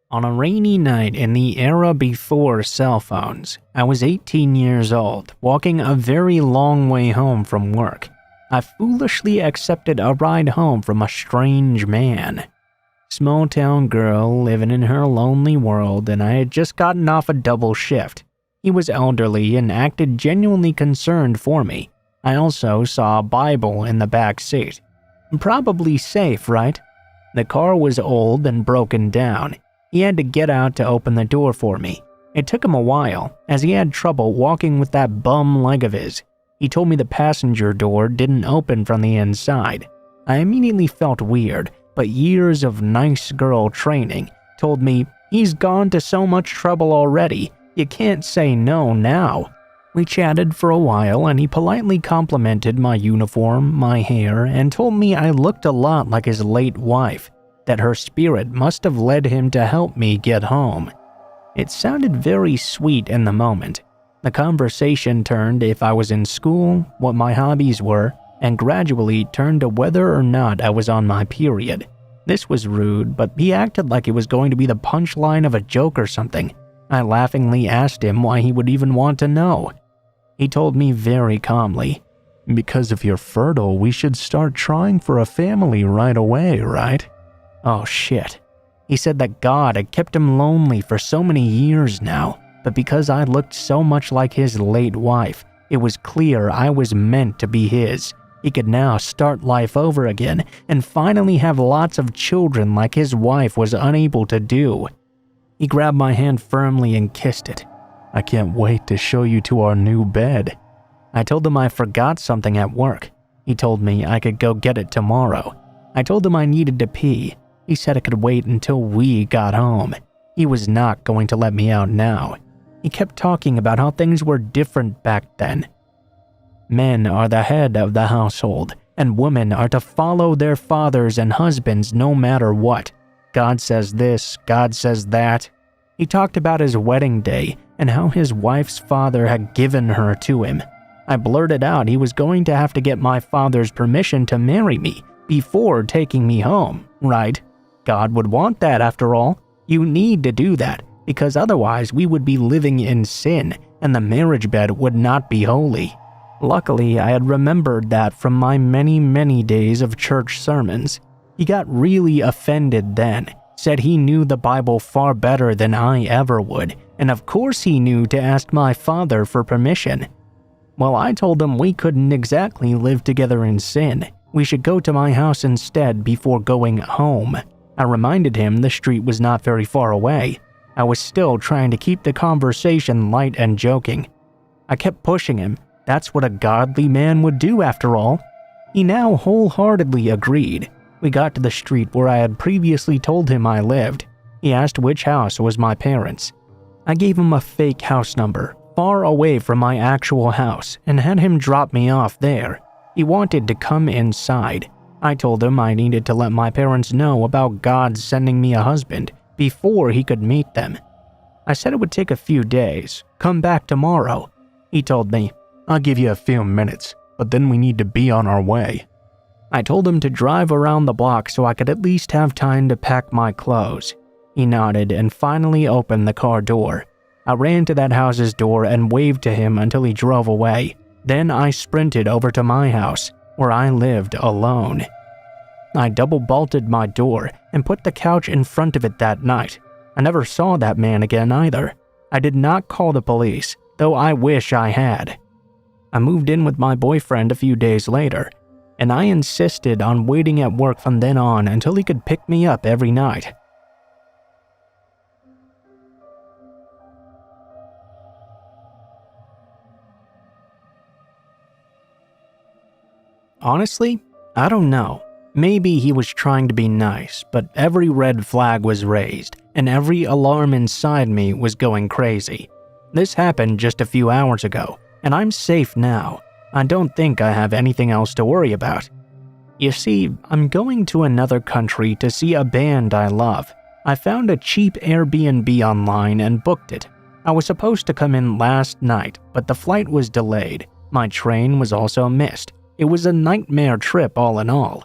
On a rainy night in the era before cell phones, I was 18 years old, walking a very long way home from work. I foolishly accepted a ride home from a strange man. Small town girl living in her lonely world, and I had just gotten off a double shift. He was elderly and acted genuinely concerned for me. I also saw a Bible in the back seat. Probably safe, right? The car was old and broken down. He had to get out to open the door for me. It took him a while, as he had trouble walking with that bum leg of his. He told me the passenger door didn't open from the inside. I immediately felt weird, but years of nice girl training told me he's gone to so much trouble already, you can't say no now. We chatted for a while and he politely complimented my uniform, my hair, and told me I looked a lot like his late wife, that her spirit must have led him to help me get home. It sounded very sweet in the moment. The conversation turned if I was in school, what my hobbies were, and gradually turned to whether or not I was on my period. This was rude, but he acted like it was going to be the punchline of a joke or something. I laughingly asked him why he would even want to know. He told me very calmly, "Because if you're fertile, we should start trying for a family right away, right?" Oh shit. He said that God had kept him lonely for so many years now, but because I looked so much like his late wife, it was clear I was meant to be his. He could now start life over again and finally have lots of children like his wife was unable to do. He grabbed my hand firmly and kissed it. "I can't wait to show you to our new bed." I told him I forgot something at work. He told me I could go get it tomorrow. I told him I needed to pee. He said it could wait until we got home. He was not going to let me out now. He kept talking about how things were different back then. Men are the head of the household, and women are to follow their fathers and husbands no matter what. God says this, God says that. He talked about his wedding day and how his wife's father had given her to him. I blurted out he was going to have to get my father's permission to marry me before taking me home, right? God would want that after all. You need to do that, because otherwise we would be living in sin and the marriage bed would not be holy. Luckily, I had remembered that from my many days of church sermons. He got really offended then, said he knew the Bible far better than I ever would, and of course he knew to ask my father for permission. Well, I told him we couldn't exactly live together in sin. We should go to my house instead before going home. I reminded him the street was not very far away. I was still trying to keep the conversation light and joking. I kept pushing him. That's what a godly man would do after all. He now wholeheartedly agreed. We got to the street where I had previously told him I lived. He asked which house was my parents'. I gave him a fake house number, far away from my actual house, and had him drop me off there. He wanted to come inside. I told him I needed to let my parents know about God sending me a husband before he could meet them. I said it would take a few days. Come back tomorrow. He told me, "I'll give you a few minutes, but then we need to be on our way." I told him to drive around the block so I could at least have time to pack my clothes. He nodded and finally opened the car door. I ran to that house's door and waved to him until he drove away. Then I sprinted over to my house, where I lived alone. I double-bolted my door and put the couch in front of it that night. I never saw that man again either. I did not call the police, though I wish I had. I moved in with my boyfriend a few days later, and I insisted on waiting at work from then on until he could pick me up every night. Honestly, I don't know. Maybe he was trying to be nice, but every red flag was raised, and every alarm inside me was going crazy. This happened just a few hours ago, and I'm safe now. I don't think I have anything else to worry about. You see, I'm going to another country to see a band I love. I found a cheap Airbnb online and booked it. I was supposed to come in last night, but the flight was delayed. My train was also missed. It was a nightmare trip all in all.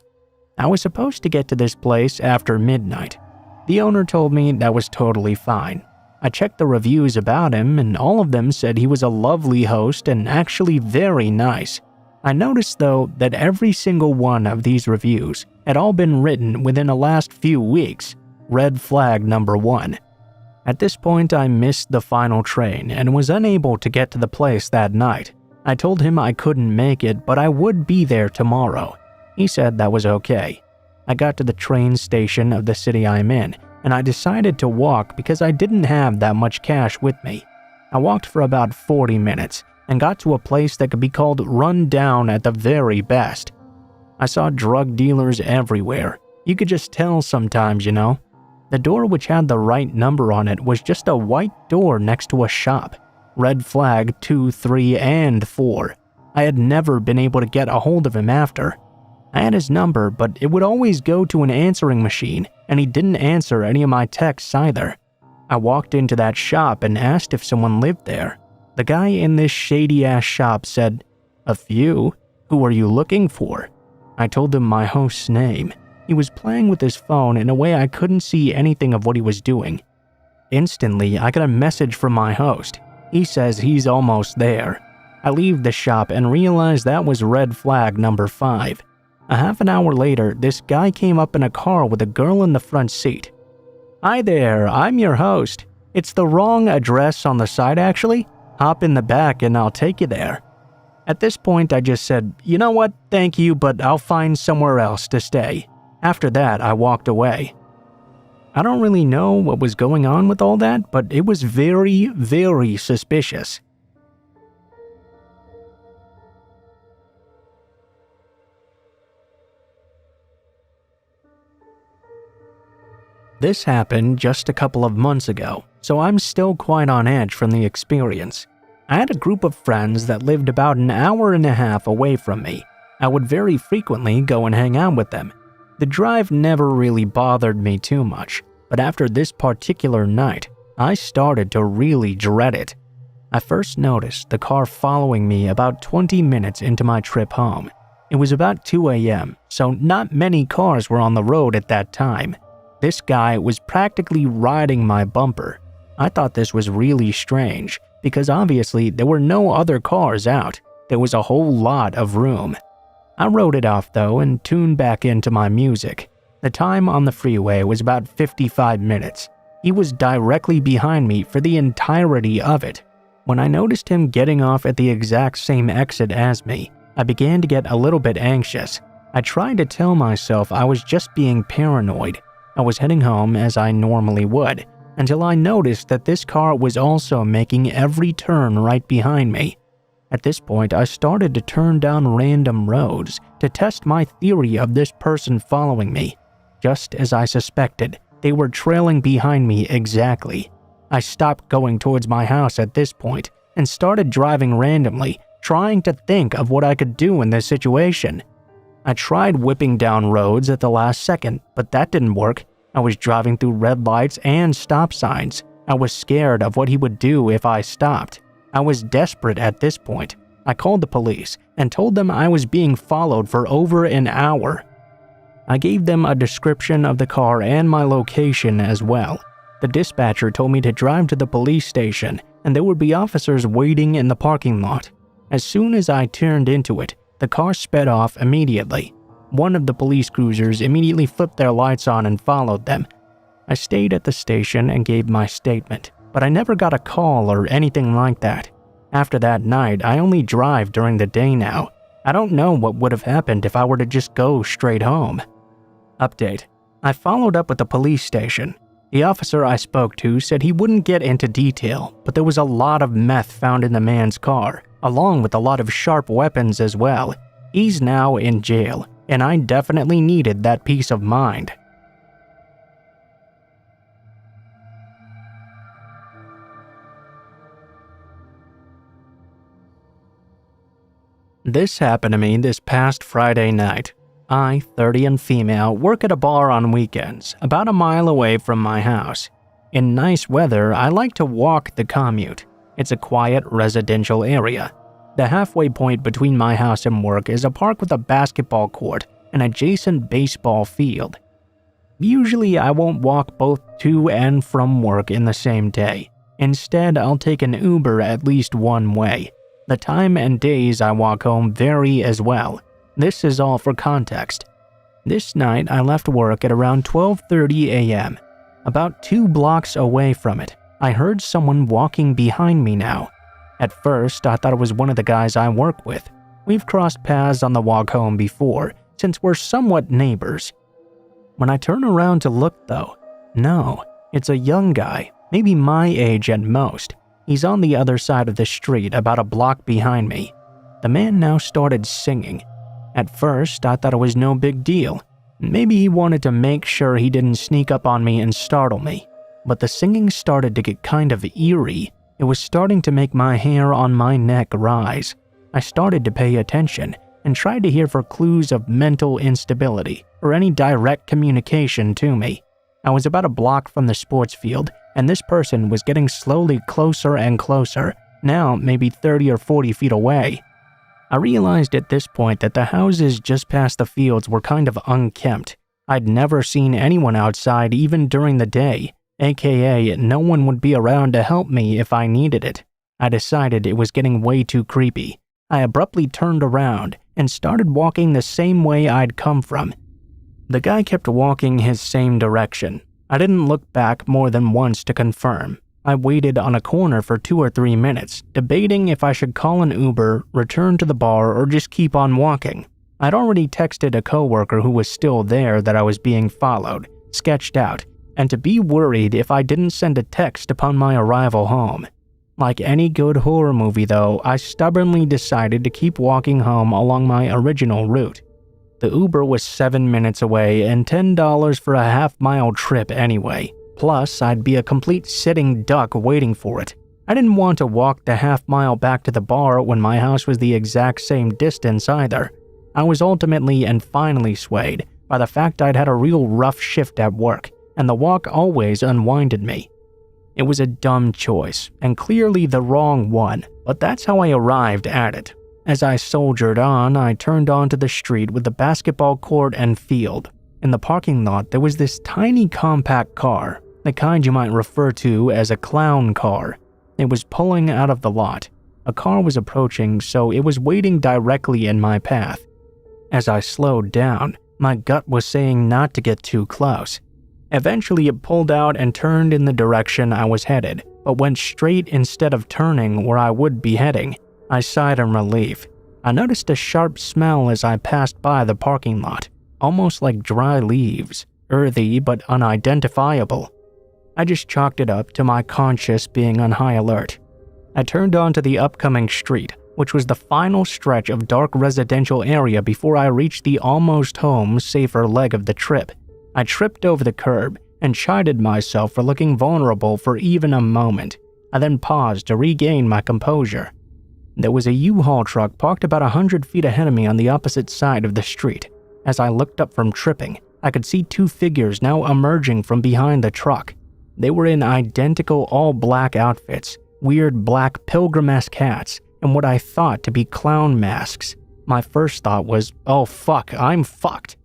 I was supposed to get to this place after midnight. The owner told me that was totally fine. I checked the reviews about him and all of them said he was a lovely host and actually very nice. I noticed though that every single one of these reviews had all been written within the last few weeks. Red flag number 1. At this point, I missed the final train and was unable to get to the place that night. I told him I couldn't make it, but I would be there tomorrow. He said that was okay. I got to the train station of the city I'm in, and I decided to walk because I didn't have that much cash with me. I walked for about 40 minutes and got to a place that could be called run down at the very best. I saw drug dealers everywhere. You could just tell sometimes, you know. The door, which had the right number on it, was just a white door next to a shop. Red flag 2, 3, and 4. I had never been able to get a hold of him after. I had his number, but it would always go to an answering machine, and he didn't answer any of my texts either. I walked into that shop and asked if someone lived there. The guy in this shady-ass shop said, "A few? Who are you looking for?" I told him my host's name. He was playing with his phone in a way I couldn't see anything of what he was doing. Instantly, I got a message from my host. He says he's almost there. I leave the shop and realize that was red flag number 5. A half an hour later, this guy came up in a car with a girl in the front seat. "Hi there, I'm your host. It's the wrong address on the side actually. Hop in the back and I'll take you there." At this point, I just said, "You know what, thank you, but I'll find somewhere else to stay." After that, I walked away. I don't really know what was going on with all that, but it was very, very suspicious. This happened just a couple of months ago, so I'm still quite on edge from the experience. I had a group of friends that lived about an hour and a half away from me. I would very frequently go and hang out with them. The drive never really bothered me too much, but after this particular night, I started to really dread it. I first noticed the car following me about 20 minutes into my trip home. It was about 2 a.m., so not many cars were on the road at that time. This guy was practically riding my bumper. I thought this was really strange, because obviously there were no other cars out. There was a whole lot of room. I wrote it off though and tuned back into my music. The time on the freeway was about 55 minutes. He was directly behind me for the entirety of it. When I noticed him getting off at the exact same exit as me, I began to get a little bit anxious. I tried to tell myself I was just being paranoid. I was heading home as I normally would, until I noticed that this car was also making every turn right behind me. At this point, I started to turn down random roads to test my theory of this person following me. Just as I suspected, they were trailing behind me exactly. I stopped going towards my house at this point and started driving randomly, trying to think of what I could do in this situation. I tried whipping down roads at the last second, but that didn't work. I was driving through red lights and stop signs. I was scared of what he would do if I stopped. I was desperate at this point. I called the police and told them I was being followed for over an hour. I gave them a description of the car and my location as well. The dispatcher told me to drive to the police station and there would be officers waiting in the parking lot. As soon as I turned into it, the car sped off immediately. One of the police cruisers immediately flipped their lights on and followed them. I stayed at the station and gave my statement, but I never got a call or anything like that. After that night, I only drive during the day now. I don't know what would have happened if I were to just go straight home. Update. I followed up with the police station. The officer I spoke to said he wouldn't get into detail, but there was a lot of meth found in the man's car, along with a lot of sharp weapons as well. He's now in jail, and I definitely needed that peace of mind. This happened to me this past Friday night. I, 30 and female, work at a bar on weekends, about a mile away from my house. In nice weather, I like to walk the commute. It's a quiet residential area. The halfway point between my house and work is a park with a basketball court and adjacent baseball field. Usually I won't walk both to and from work in the same day. Instead, I'll take an Uber at least one way. The time and days I walk home vary as well. This is all for context. This night I left work at around 12:30 a.m. About 2 blocks away from it, I heard someone walking behind me now. At first, I thought it was one of the guys I work with. We've crossed paths on the walk home before, since we're somewhat neighbors. When I turn around to look though, no, it's a young guy, maybe my age at most. He's on the other side of the street, about a block behind me. The man now started singing. At first, I thought it was no big deal. Maybe he wanted to make sure he didn't sneak up on me and startle me. But the singing started to get kind of eerie. It was starting to make my hair on my neck rise. I started to pay attention and tried to hear for clues of mental instability or any direct communication to me. I was about a block from the sports field, and this person was getting slowly closer and closer, now maybe 30 or 40 feet away. I realized at this point that the houses just past the fields were kind of unkempt. I'd never seen anyone outside even during the day, aka no one would be around to help me if I needed it. I decided it was getting way too creepy. I abruptly turned around and started walking the same way I'd come from. The guy kept walking his same direction. I didn't look back more than once to confirm. I waited on a corner for 2 or 3 minutes, debating if I should call an Uber, return to the bar, or just keep on walking. I'd already texted a coworker who was still there that I was being followed, sketched out, and to be worried if I didn't send a text upon my arrival home. Like any good horror movie though, I stubbornly decided to keep walking home along my original route. The Uber was 7 minutes away and $10 for a half-mile trip anyway. Plus, I'd be a complete sitting duck waiting for it. I didn't want to walk the half-mile back to the bar when my house was the exact same distance either. I was ultimately and finally swayed by the fact I'd had a real rough shift at work, and the walk always unwinded me. It was a dumb choice, and clearly the wrong one, but that's how I arrived at it. As I soldiered on, I turned onto the street with the basketball court and field. In the parking lot, there was this tiny compact car, the kind you might refer to as a clown car. It was pulling out of the lot. A car was approaching, so it was waiting directly in my path. As I slowed down, my gut was saying not to get too close. Eventually, it pulled out and turned in the direction I was headed, but went straight instead of turning where I would be heading. I sighed in relief. I noticed a sharp smell as I passed by the parking lot, almost like dry leaves, earthy but unidentifiable. I just chalked it up to my conscience being on high alert. I turned onto the upcoming street, which was the final stretch of dark residential area before I reached the almost home safer leg of the trip. I tripped over the curb and chided myself for looking vulnerable for even a moment. I then paused to regain my composure. There was a U-Haul truck parked about 100 feet ahead of me on the opposite side of the street. As I looked up from tripping, I could see 2 figures now emerging from behind the truck. They were in identical all-black outfits, weird black pilgrim-esque hats, and what I thought to be clown masks. My first thought was, oh fuck, I'm fucked.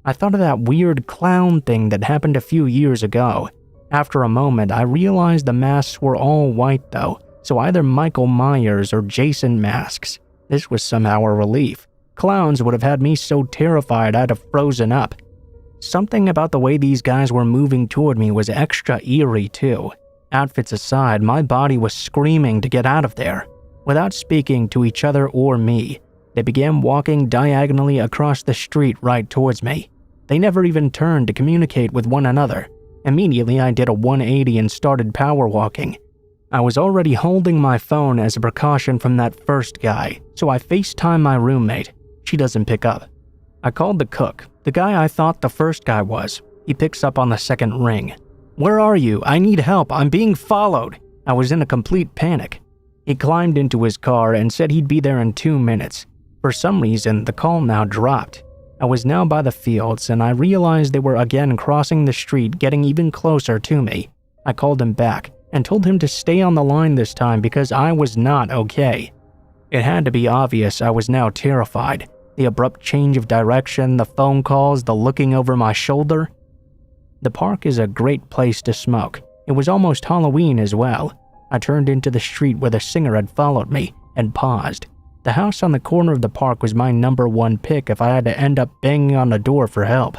I thought of that weird clown thing that happened a few years ago. After a moment, I realized the masks were all white though, so either Michael Myers or Jason masks. This was somehow a relief. Clowns would have had me so terrified I'd have frozen up. Something about the way these guys were moving toward me was extra eerie too. Outfits aside, my body was screaming to get out of there. Without speaking to each other or me, they began walking diagonally across the street right towards me. They never even turned to communicate with one another. Immediately, I did a 180 and started power walking. I was already holding my phone as a precaution from that first guy, so I FaceTimed my roommate. She doesn't pick up. I called the cook, the guy I thought the first guy was. He picks up on the second ring. "Where are you? I need help. I'm being followed." I was in a complete panic. He climbed into his car and said he'd be there in 2 minutes. For some reason, the call now dropped. I was now by the fields, and I realized they were again crossing the street, getting even closer to me. I called him back and told him to stay on the line this time because I was not okay. It had to be obvious I was now terrified. The abrupt change of direction, the phone calls, the looking over my shoulder. The park is a great place to smoke. It was almost Halloween as well. I turned into the street where the singer had followed me and paused. The house on the corner of the park was my number one pick if I had to end up banging on the door for help.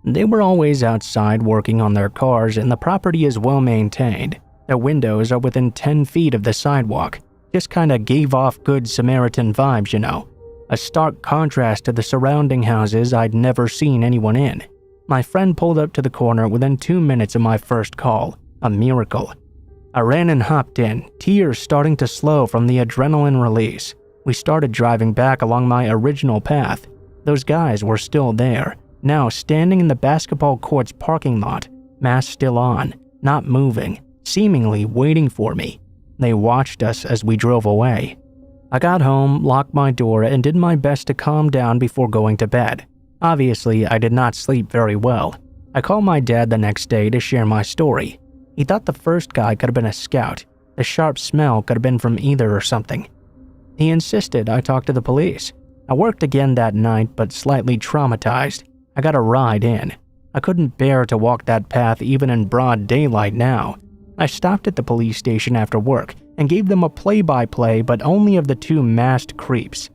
They were always outside working on their cars, and the property is well maintained. Their windows are within 10 feet of the sidewalk. Just kinda gave off good Samaritan vibes, you know. A stark contrast to the surrounding houses I'd never seen anyone in. My friend pulled up to the corner within 2 minutes of my first call. A miracle. I ran and hopped in, tears starting to slow from the adrenaline release. We started driving back along my original path. Those guys were still there, now standing in the basketball court's parking lot, mask still on, not moving, seemingly waiting for me. They watched us as we drove away. I got home, locked my door, and did my best to calm down before going to bed. Obviously, I did not sleep very well. I called my dad the next day to share my story. He thought the first guy could have been a scout. The sharp smell could have been from either or something. He insisted I talk to the police. I worked again that night, but slightly traumatized. I got a ride in. I couldn't bear to walk that path even in broad daylight now. I stopped at the police station after work and gave them a play-by-play, but only of the two masked creeps.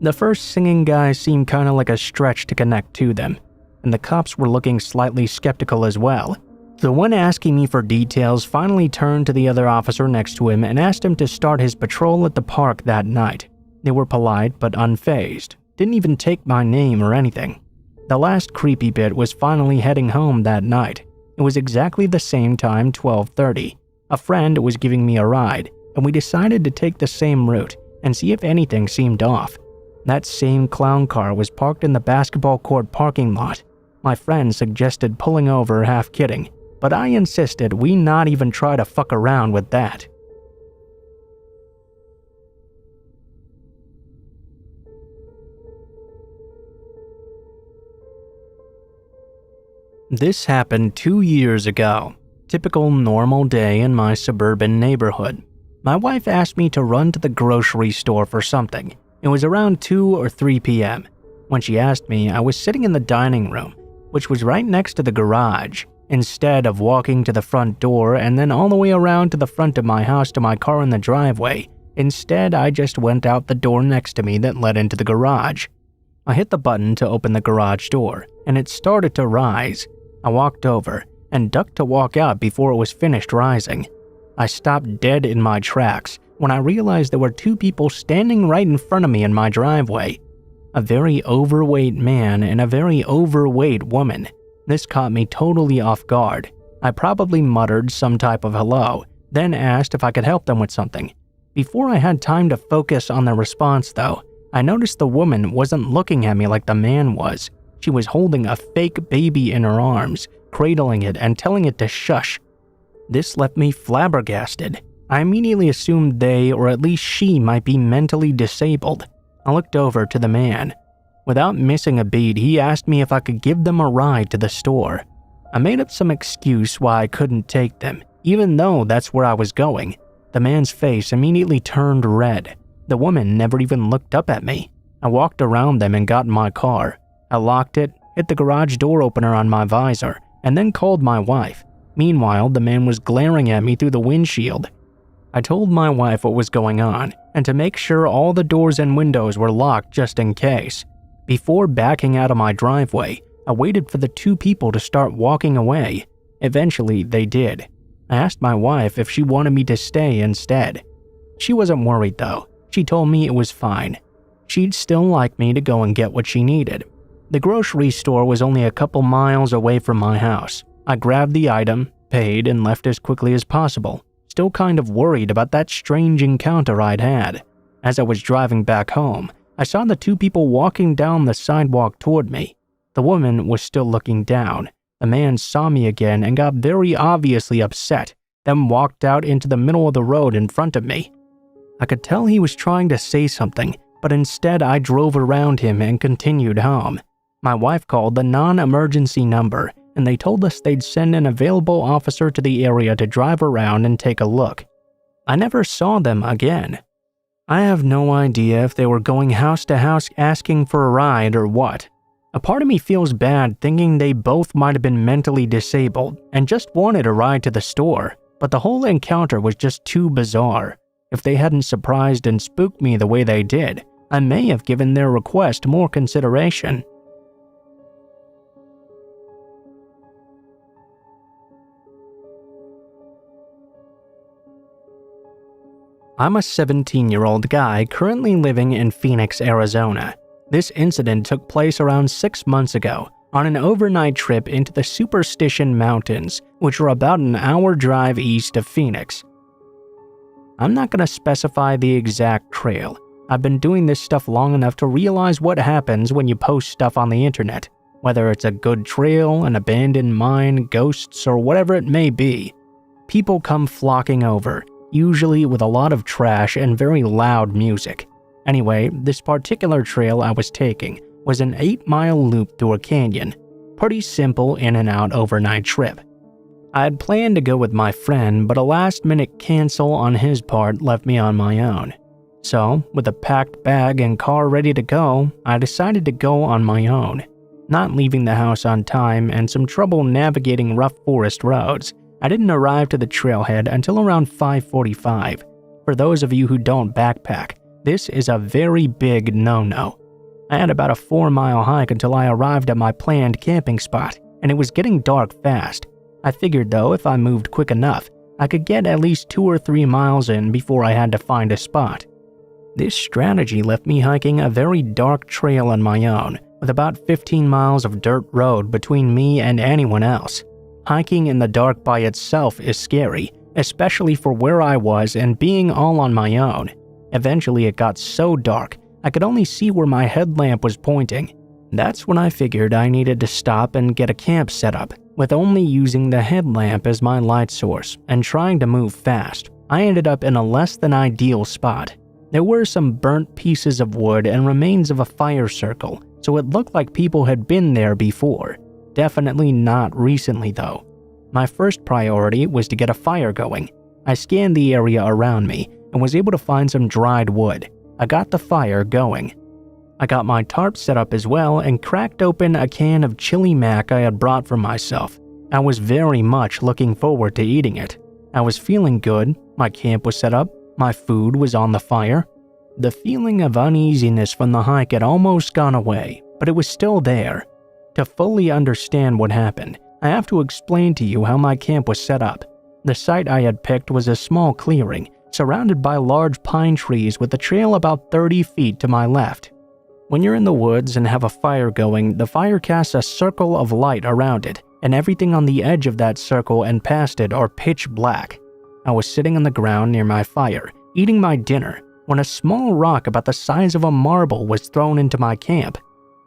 The first singing guy seemed kinda like a stretch to connect to them, and the cops were looking slightly skeptical as well. The one asking me for details finally turned to the other officer next to him and asked him to start his patrol at the park that night. They were polite but unfazed, didn't even take my name or anything. The last creepy bit was finally heading home that night. It was exactly the same time, 12:30. A friend was giving me a ride, and we decided to take the same route and see if anything seemed off. That same clown car was parked in the basketball court parking lot. My friend suggested pulling over, half kidding, but I insisted we not even try to fuck around with that. This happened 2 years ago. Typical normal day in my suburban neighborhood. My wife asked me to run to the grocery store for something. It was around 2 or 3 p.m. When she asked me, I was sitting in the dining room, which was right next to the garage. Instead of walking to the front door and then all the way around to the front of my house to my car in the driveway, instead I just went out the door next to me that led into the garage. I hit the button to open the garage door, and it started to rise. I walked over and ducked to walk out before it was finished rising. I stopped dead in my tracks when I realized there were 2 people standing right in front of me in my driveway. A very overweight man and a very overweight woman. This caught me totally off guard. I probably muttered some type of hello, then asked if I could help them with something. Before I had time to focus on their response though, I noticed the woman wasn't looking at me like the man was. She was holding a fake baby in her arms, cradling it and telling it to shush. This left me flabbergasted. I immediately assumed they, or at least she, might be mentally disabled. I looked over to the man. Without missing a beat, he asked me if I could give them a ride to the store. I made up some excuse why I couldn't take them, even though that's where I was going. The man's face immediately turned red. The woman never even looked up at me. I walked around them and got in my car. I locked it, hit the garage door opener on my visor, and then called my wife. Meanwhile, the man was glaring at me through the windshield. I told my wife what was going on, and to make sure all the doors and windows were locked just in case. Before backing out of my driveway, I waited for the 2 people to start walking away. Eventually, they did. I asked my wife if she wanted me to stay instead. She wasn't worried though. She told me it was fine. She'd still like me to go and get what she needed. The grocery store was only a couple miles away from my house. I grabbed the item, paid, and left as quickly as possible, still kind of worried about that strange encounter I'd had. As I was driving back home, I saw the 2 people walking down the sidewalk toward me. The woman was still looking down. The man saw me again and got very obviously upset, then walked out into the middle of the road in front of me. I could tell he was trying to say something, but instead I drove around him and continued home. My wife called the non-emergency number, and they told us they'd send an available officer to the area to drive around and take a look. I never saw them again. I have no idea if they were going house to house asking for a ride or what. A part of me feels bad thinking they both might have been mentally disabled and just wanted a ride to the store, but the whole encounter was just too bizarre. If they hadn't surprised and spooked me the way they did, I may have given their request more consideration. I'm a 17-year-old guy currently living in Phoenix, Arizona. This incident took place around 6 months ago on an overnight trip into the Superstition Mountains, which are about an hour drive east of Phoenix. I'm not going to specify the exact trail. I've been doing this stuff long enough to realize what happens when you post stuff on the internet, whether it's a good trail, an abandoned mine, ghosts, or whatever it may be. People come flocking over, usually with a lot of trash and very loud music. Anyway, this particular trail I was taking was an 8-mile loop through a canyon. Pretty simple in and out overnight trip. I had planned to go with my friend, but a last-minute cancel on his part left me on my own. So, with a packed bag and car ready to go, I decided to go on my own. Not leaving the house on time and some trouble navigating rough forest roads, I didn't arrive to the trailhead until around 5:45. For those of you who don't backpack, this is a very big no-no. I had about a 4-mile hike until I arrived at my planned camping spot, and it was getting dark fast. I figured though if I moved quick enough, I could get at least 2 or 3 miles in before I had to find a spot. This strategy left me hiking a very dark trail on my own, with about 15 miles of dirt road between me and anyone else. Hiking in the dark by itself is scary, especially for where I was and being all on my own. Eventually it got so dark, I could only see where my headlamp was pointing. That's when I figured I needed to stop and get a camp set up, with only using the headlamp as my light source and trying to move fast. I ended up in a less than ideal spot. There were some burnt pieces of wood and remains of a fire circle, so it looked like people had been there before. Definitely not recently though. My first priority was to get a fire going. I scanned the area around me and was able to find some dried wood. I got the fire going. I got my tarp set up as well and cracked open a can of chili mac I had brought for myself. I was very much looking forward to eating it. I was feeling good, my camp was set up, my food was on the fire. The feeling of uneasiness from the hike had almost gone away, but it was still there. To fully understand what happened, I have to explain to you how my camp was set up. The site I had picked was a small clearing, surrounded by large pine trees with a trail about 30 feet to my left. When you're in the woods and have a fire going, the fire casts a circle of light around it, and everything on the edge of that circle and past it are pitch black. I was sitting on the ground near my fire, eating my dinner, when a small rock about the size of a marble was thrown into my camp.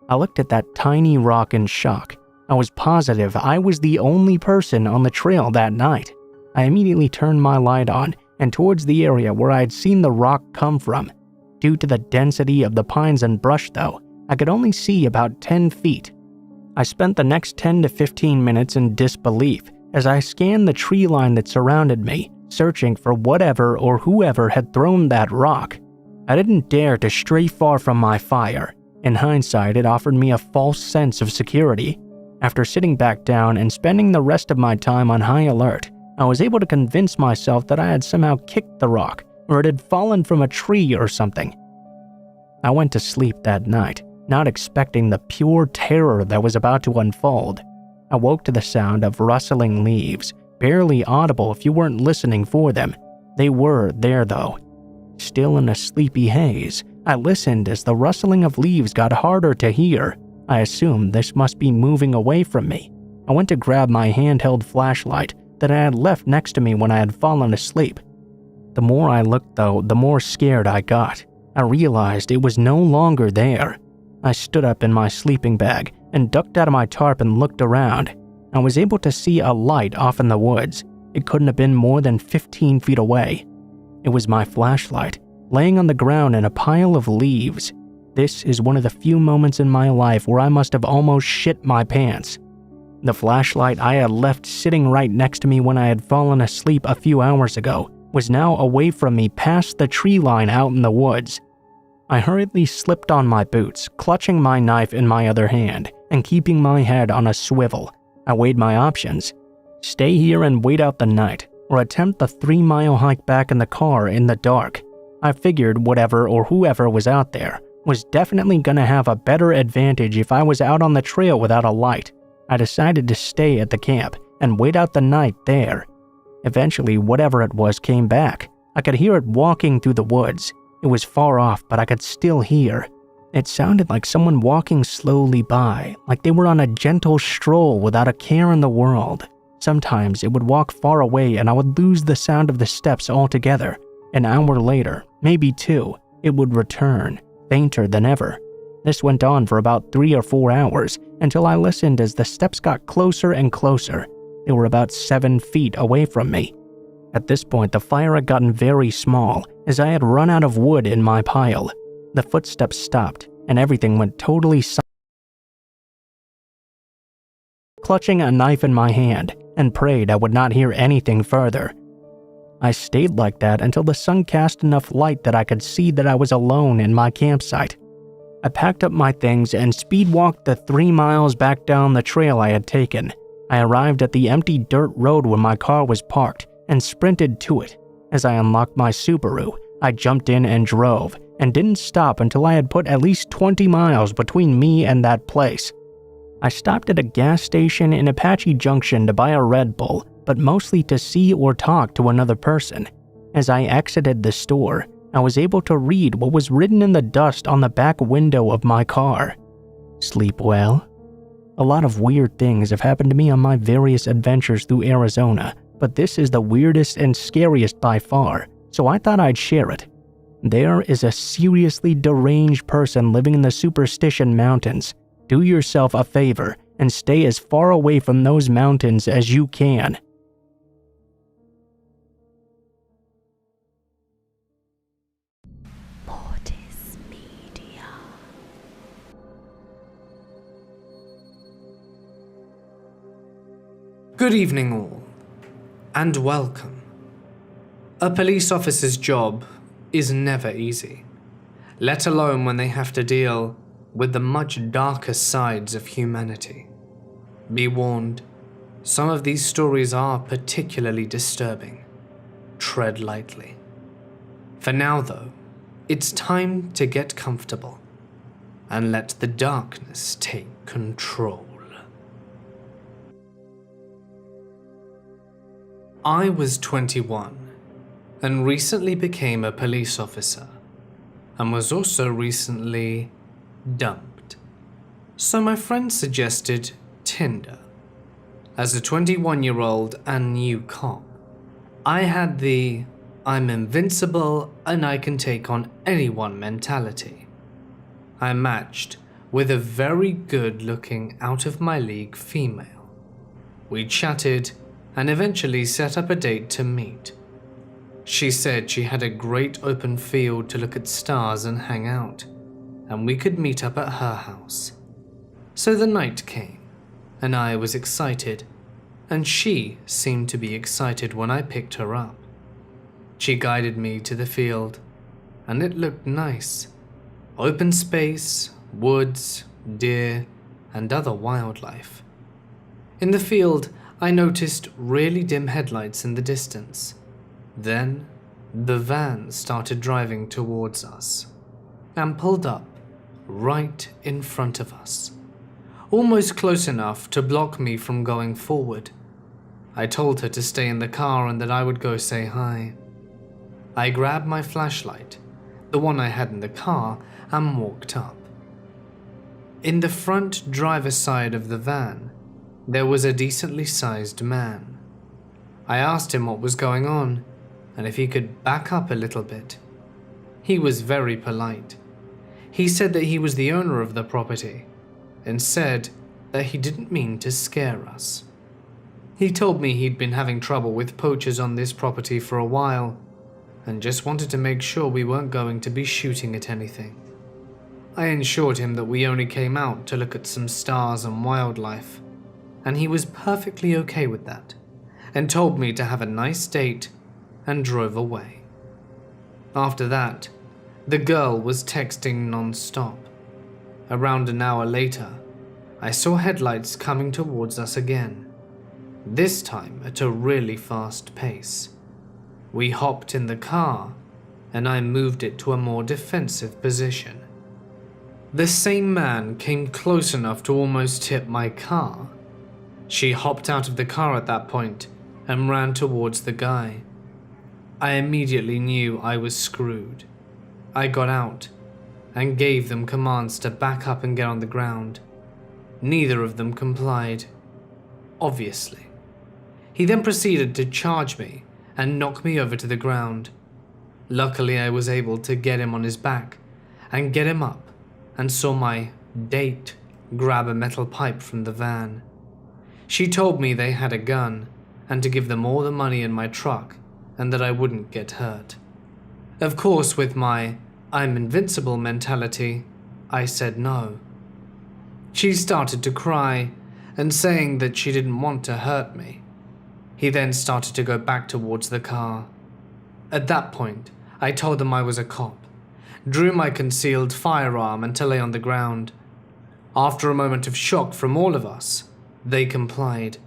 I looked at that tiny rock in shock. I was positive I was the only person on the trail that night. I immediately turned my light on and towards the area where I had seen the rock come from. Due to the density of the pines and brush though, I could only see about 10 feet. I spent the next 10 to 15 minutes in disbelief as I scanned the tree line that surrounded me, searching for whatever or whoever had thrown that rock. I didn't dare to stray far from my fire. In hindsight, it offered me a false sense of security. After sitting back down and spending the rest of my time on high alert, I was able to convince myself that I had somehow kicked the rock or it had fallen from a tree or something. I went to sleep that night, not expecting the pure terror that was about to unfold. I woke to the sound of rustling leaves, barely audible if you weren't listening for them. They were there though. Still in a sleepy haze, I listened as the rustling of leaves got harder to hear. I assumed this must be moving away from me. I went to grab my handheld flashlight that I had left next to me when I had fallen asleep. The more I looked though, the more scared I got. I realized it was no longer there. I stood up in my sleeping bag and ducked out of my tarp and looked around. I was able to see a light off in the woods. It couldn't have been more than 15 feet away. It was my flashlight, laying on the ground in a pile of leaves. This is one of the few moments in my life where I must have almost shit my pants. The flashlight I had left sitting right next to me when I had fallen asleep a few hours ago was now away from me past the tree line out in the woods. I hurriedly slipped on my boots, clutching my knife in my other hand, and keeping my head on a swivel, I weighed my options. Stay here and wait out the night, or attempt the 3-mile hike back in the car in the dark. I figured whatever or whoever was out there was definitely gonna have a better advantage if I was out on the trail without a light. I decided to stay at the camp and wait out the night there. Eventually, whatever it was came back. I could hear it walking through the woods. It was far off, but I could still hear. It sounded like someone walking slowly by, like they were on a gentle stroll without a care in the world. Sometimes it would walk far away and I would lose the sound of the steps altogether. An hour later, maybe 2, it would return, fainter than ever. This went on for about 3 or 4 hours until I listened as the steps got closer and closer. They were about 7 feet away from me. At this point, the fire had gotten very small as I had run out of wood in my pile. The footsteps stopped and everything went totally silent. Clutching a knife in my hand and prayed I would not hear anything further. I stayed like that until the sun cast enough light that I could see that I was alone in my campsite. I packed up my things and speed walked the 3 miles back down the trail I had taken. I arrived at the empty dirt road where my car was parked and sprinted to it. As I unlocked my Subaru, I jumped in and drove and didn't stop until I had put at least 20 miles between me and that place. I stopped at a gas station in Apache Junction to buy a Red Bull, but mostly to see or talk to another person. As I exited the store, I was able to read what was written in the dust on the back window of my car. Sleep well. A lot of weird things have happened to me on my various adventures through Arizona, but this is the weirdest and scariest by far, so I thought I'd share it. There is a seriously deranged person living in the Superstition Mountains. Do yourself a favor and stay as far away from those mountains as you can. Mortis Media. Good evening all, and welcome. A police officer's job is never easy, let alone when they have to deal with the much darker sides of humanity. Be warned, some of these stories are particularly disturbing. Tread lightly. For now though, it's time to get comfortable and let the darkness take control. I was 21 and recently became a police officer, and was also recently dumped. So my friend suggested Tinder. As a 21-year-old and new cop, I had the I'm invincible and I can take on anyone mentality. I matched with a very good-looking out-of-my-league female. We chatted and eventually set up a date to meet. She said she had a great open field to look at stars and hang out, and we could meet up at her house. So the night came, and I was excited, and she seemed to be excited when I picked her up. She guided me to the field, and it looked nice. Open space, woods, deer, and other wildlife. In the field, I noticed really dim headlights in the distance. Then, the van started driving towards us and pulled up right in front of us, almost close enough to block me from going forward. I told her to stay in the car and that I would go say hi. I grabbed my flashlight, the one I had in the car, and walked up. In the front driver's side of the van, there was a decently sized man. I asked him what was going on, and if he could back up a little bit. He was very polite. He said that he was the owner of the property, and said that he didn't mean to scare us. He told me he'd been having trouble with poachers on this property for a while, and just wanted to make sure we weren't going to be shooting at anything. I assured him that we only came out to look at some stars and wildlife, and he was perfectly okay with that, and told me to have a nice date and drove away. After that, the girl was texting non-stop. Around an hour later, I saw headlights coming towards us again, this time at a really fast pace. We hopped in the car, and I moved it to a more defensive position. The same man came close enough to almost hit my car. She hopped out of the car at that point and ran towards the guy. I immediately knew I was screwed. I got out and gave them commands to back up and get on the ground. Neither of them complied, obviously. He then proceeded to charge me and knock me over to the ground. Luckily, I was able to get him on his back and get him up, and saw my date grab a metal pipe from the van. She told me they had a gun and to give them all the money in my truck and that I wouldn't get hurt. Of course, with my I'm invincible mentality, I said no. She started to cry and saying that she didn't want to hurt me. He then started to go back towards the car. At that point, I told them I was a cop, drew my concealed firearm and lay on the ground. After a moment of shock from all of us, they complied.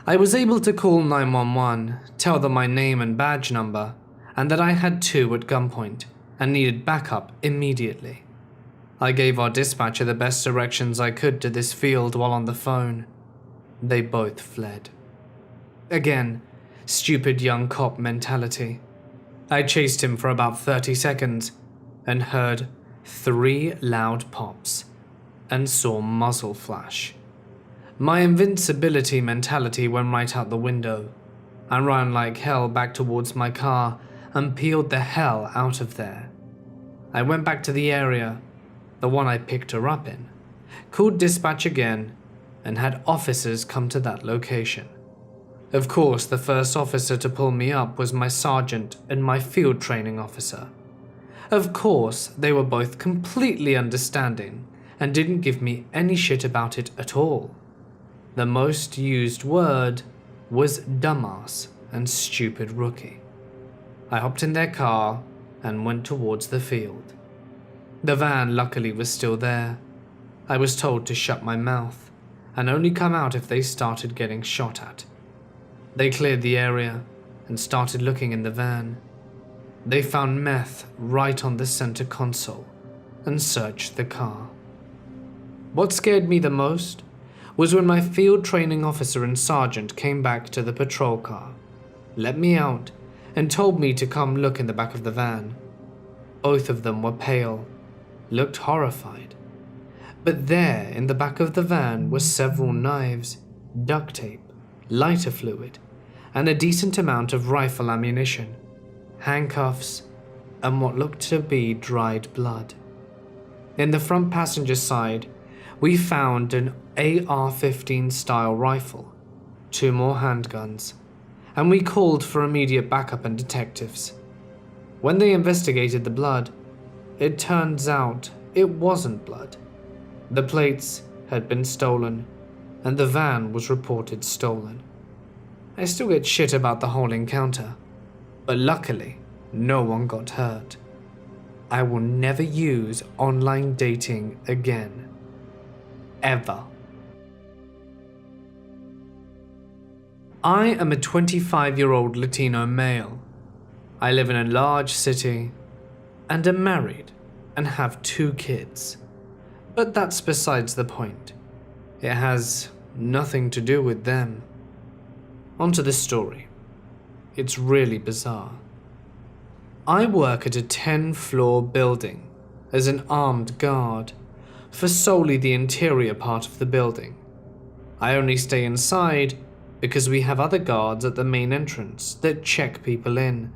I was able to call 911, tell them my name and badge number, and that I had two at gunpoint and needed backup immediately. I gave our dispatcher the best directions I could to this field while on the phone. They both fled. Again, stupid young cop mentality. I chased him for about 30 seconds and heard 3 loud pops and saw muzzle flash. My invincibility mentality went right out the window. I ran like hell back towards my car and peeled the hell out of there. I went back to the area, the one I picked her up in, called dispatch again, and had officers come to that location. Of course, the first officer to pull me up was my sergeant and my field training officer. Of course, they were both completely understanding and didn't give me any shit about it at all. The most used word was dumbass and stupid rookie. I hopped in their car and went towards the field. The van luckily was still there. I was told to shut my mouth and only come out if they started getting shot at. They cleared the area and started looking in the van. They found meth right on the center console and searched the car. What scared me the most was when my field training officer and sergeant came back to the patrol car, let me out, and told me to come look in the back of the van. Both of them were pale, looked horrified. But there in the back of the van were several knives, duct tape, lighter fluid, and a decent amount of rifle ammunition, handcuffs, and what looked to be dried blood. In the front passenger side, we found an AR-15 style rifle, 2 more handguns, and we called for immediate backup and detectives. When they investigated the blood, it turns out it wasn't blood. The plates had been stolen, and the van was reported stolen. I still get shit about the whole encounter, but luckily, no one got hurt. I will never use online dating again. Ever. I am a 25-year-old Latino male. I live in a large city and am married and have 2 kids. But that's besides the point. It has nothing to do with them. Onto the story. It's really bizarre. I work at a 10-floor building as an armed guard for solely the interior part of the building. I only stay inside because we have other guards at the main entrance that check people in,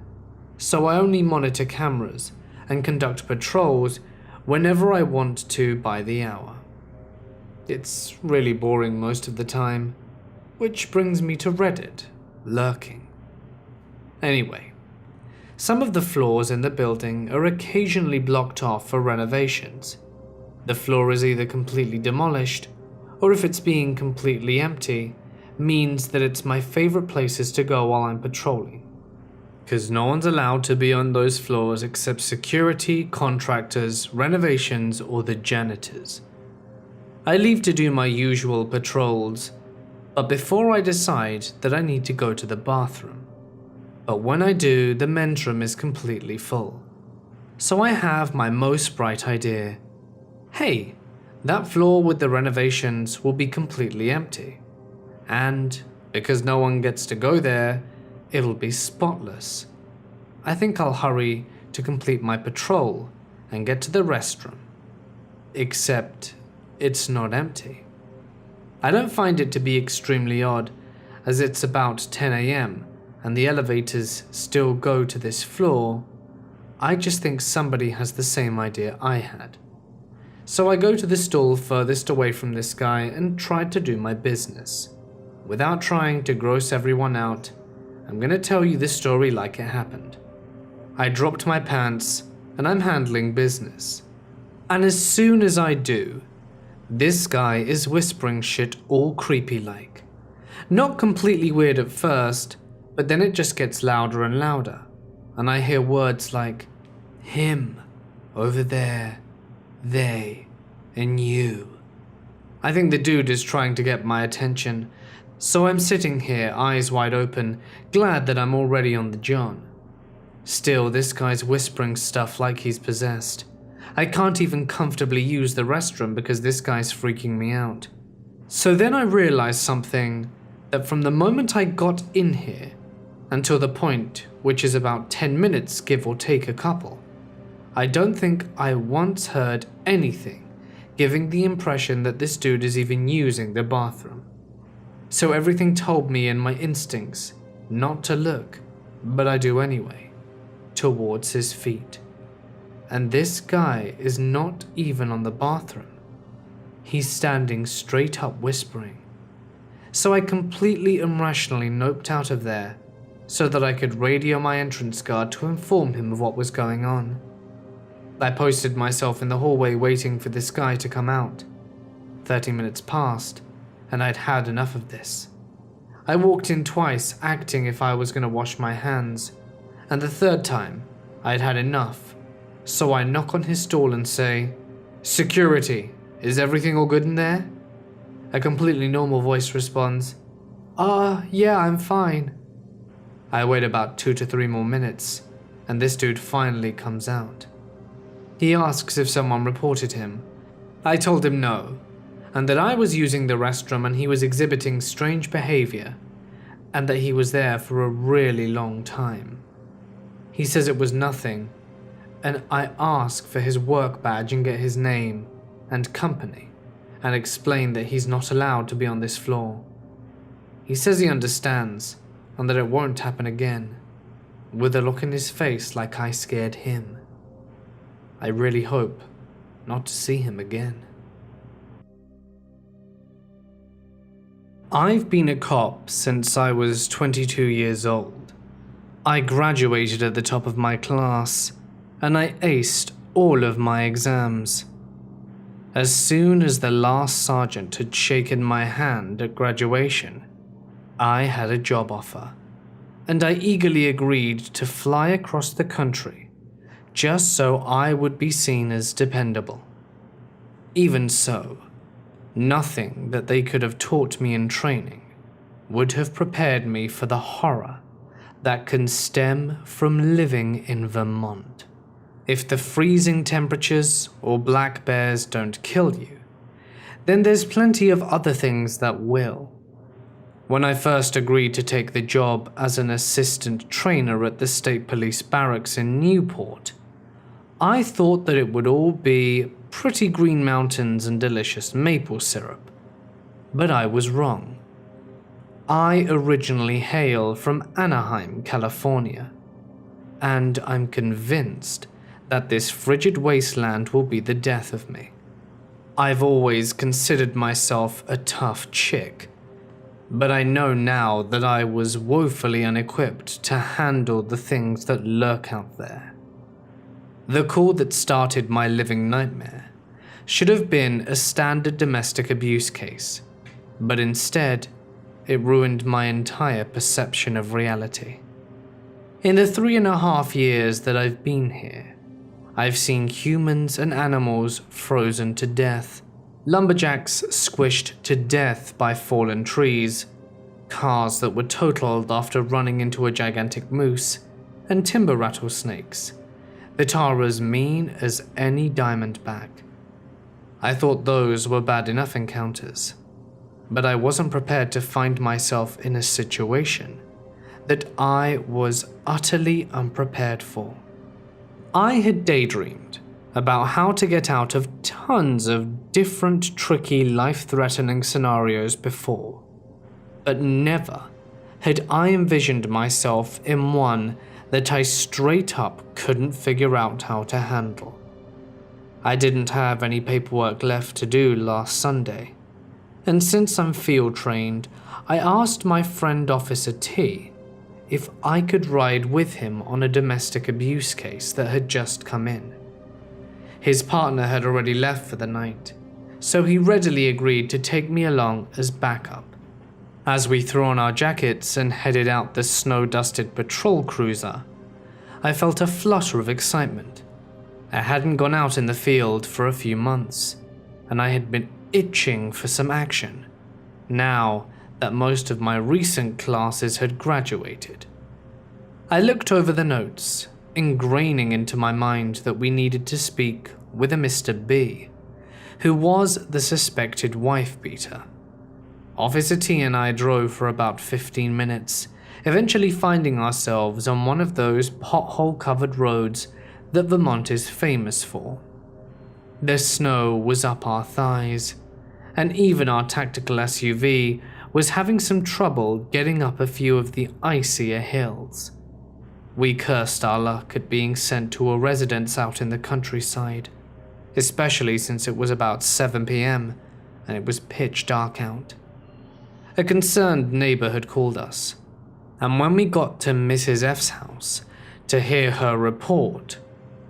so I only monitor cameras and conduct patrols whenever I want to by the hour. It's really boring most of the time, which brings me to Reddit, lurking. Anyway, some of the floors in the building are occasionally blocked off for renovations. The floor is either completely demolished, or if it's being completely empty, means that it's my favorite places to go while I'm patrolling. Because no one's allowed to be on those floors except security, contractors, renovations, or the janitors. I leave to do my usual patrols, but before I decide that I need to go to the bathroom. But when I do, the men's room is completely full. So I have my most bright idea. Hey, that floor with the renovations will be completely empty. And because no one gets to go there, it'll be spotless. I think I'll hurry to complete my patrol and get to the restroom. Except it's not empty. I don't find it to be extremely odd, as it's about 10 AM and the elevators still go to this floor. I just think somebody has the same idea I had. So I go to the stall furthest away from this guy and try to do my business. Without trying to gross everyone out, I'm gonna tell you this story like it happened. I dropped my pants and I'm handling business. And as soon as I do, this guy is whispering shit all creepy like. Not completely weird at first, but then it just gets louder and louder. And I hear words like, him, over there, they, and you. I think the dude is trying to get my attention, so I'm sitting here, eyes wide open, glad that I'm already on the John. Still, this guy's whispering stuff like he's possessed. I can't even comfortably use the restroom because this guy's freaking me out. So then I realized something, that from the moment I got in here, until the point, which is about 10 minutes give or take a couple, I don't think I once heard anything giving the impression that this dude is even using the bathroom. So everything told me in my instincts not to look, but I do anyway, towards his feet. And this guy is not even on the bathroom. He's standing straight up whispering. So I completely irrationally noped out of there so that I could radio my entrance guard to inform him of what was going on. I posted myself in the hallway waiting for this guy to come out. 30 minutes passed, and I'd had enough of this. I walked in twice, acting if I was going to wash my hands, and the third time, I'd had enough. So I knock on his stall and say, "Security, is everything all good in there?" A completely normal voice responds, Yeah, I'm fine." I wait about 2 to 3 more minutes, and this dude finally comes out. He asks if someone reported him. I told him no, and that I was using the restroom and he was exhibiting strange behavior, and that he was there for a really long time. He says it was nothing, and I ask for his work badge and get his name and company, and explain that he's not allowed to be on this floor. He says he understands, and that it won't happen again, with a look in his face like I scared him. I really hope not to see him again. I've been a cop since I was 22 years old. I graduated at the top of my class, and I aced all of my exams. As soon as the last sergeant had shaken my hand at graduation, I had a job offer, and I eagerly agreed to fly across the country just so I would be seen as dependable. Even so, nothing that they could have taught me in training would have prepared me for the horror that can stem from living in Vermont. If the freezing temperatures or black bears don't kill you, then there's plenty of other things that will. When I first agreed to take the job as an assistant trainer at the State Police Barracks in Newport, I thought that it would all be pretty green mountains and delicious maple syrup. But I was wrong. I originally hail from Anaheim, California, and I'm convinced that this frigid wasteland will be the death of me. I've always considered myself a tough chick, but I know now that I was woefully unequipped to handle the things that lurk out there. The call that started my living nightmare should have been a standard domestic abuse case, but instead, it ruined my entire perception of reality. In the 3.5 years that I've been here, I've seen humans and animals frozen to death, lumberjacks squished to death by fallen trees, cars that were totaled after running into a gigantic moose, and timber rattlesnakes that are as mean as any diamondback. I thought those were bad enough encounters, but I wasn't prepared to find myself in a situation that I was utterly unprepared for. I had daydreamed about how to get out of tons of different tricky, life-threatening scenarios before, but never had I envisioned myself in one that I straight up couldn't figure out how to handle. I didn't have any paperwork left to do last Sunday, and since I'm field trained, I asked my friend Officer T if I could ride with him on a domestic abuse case that had just come in. His partner had already left for the night, so he readily agreed to take me along as backup. As we threw on our jackets and headed out the snow-dusted patrol cruiser, I felt a flutter of excitement. I hadn't gone out in the field for a few months, and I had been itching for some action, now that most of my recent classes had graduated. I looked over the notes, ingraining into my mind that we needed to speak with a Mr. B, who was the suspected wife-beater. Officer T and I drove for about 15 minutes, eventually finding ourselves on one of those pothole-covered roads that Vermont is famous for. The snow was up our thighs, and even our tactical SUV was having some trouble getting up a few of the icier hills. We cursed our luck at being sent to a residence out in the countryside, especially since it was about 7 p.m. and it was pitch dark out. A concerned neighbor had called us, and when we got to Mrs. F's house to hear her report,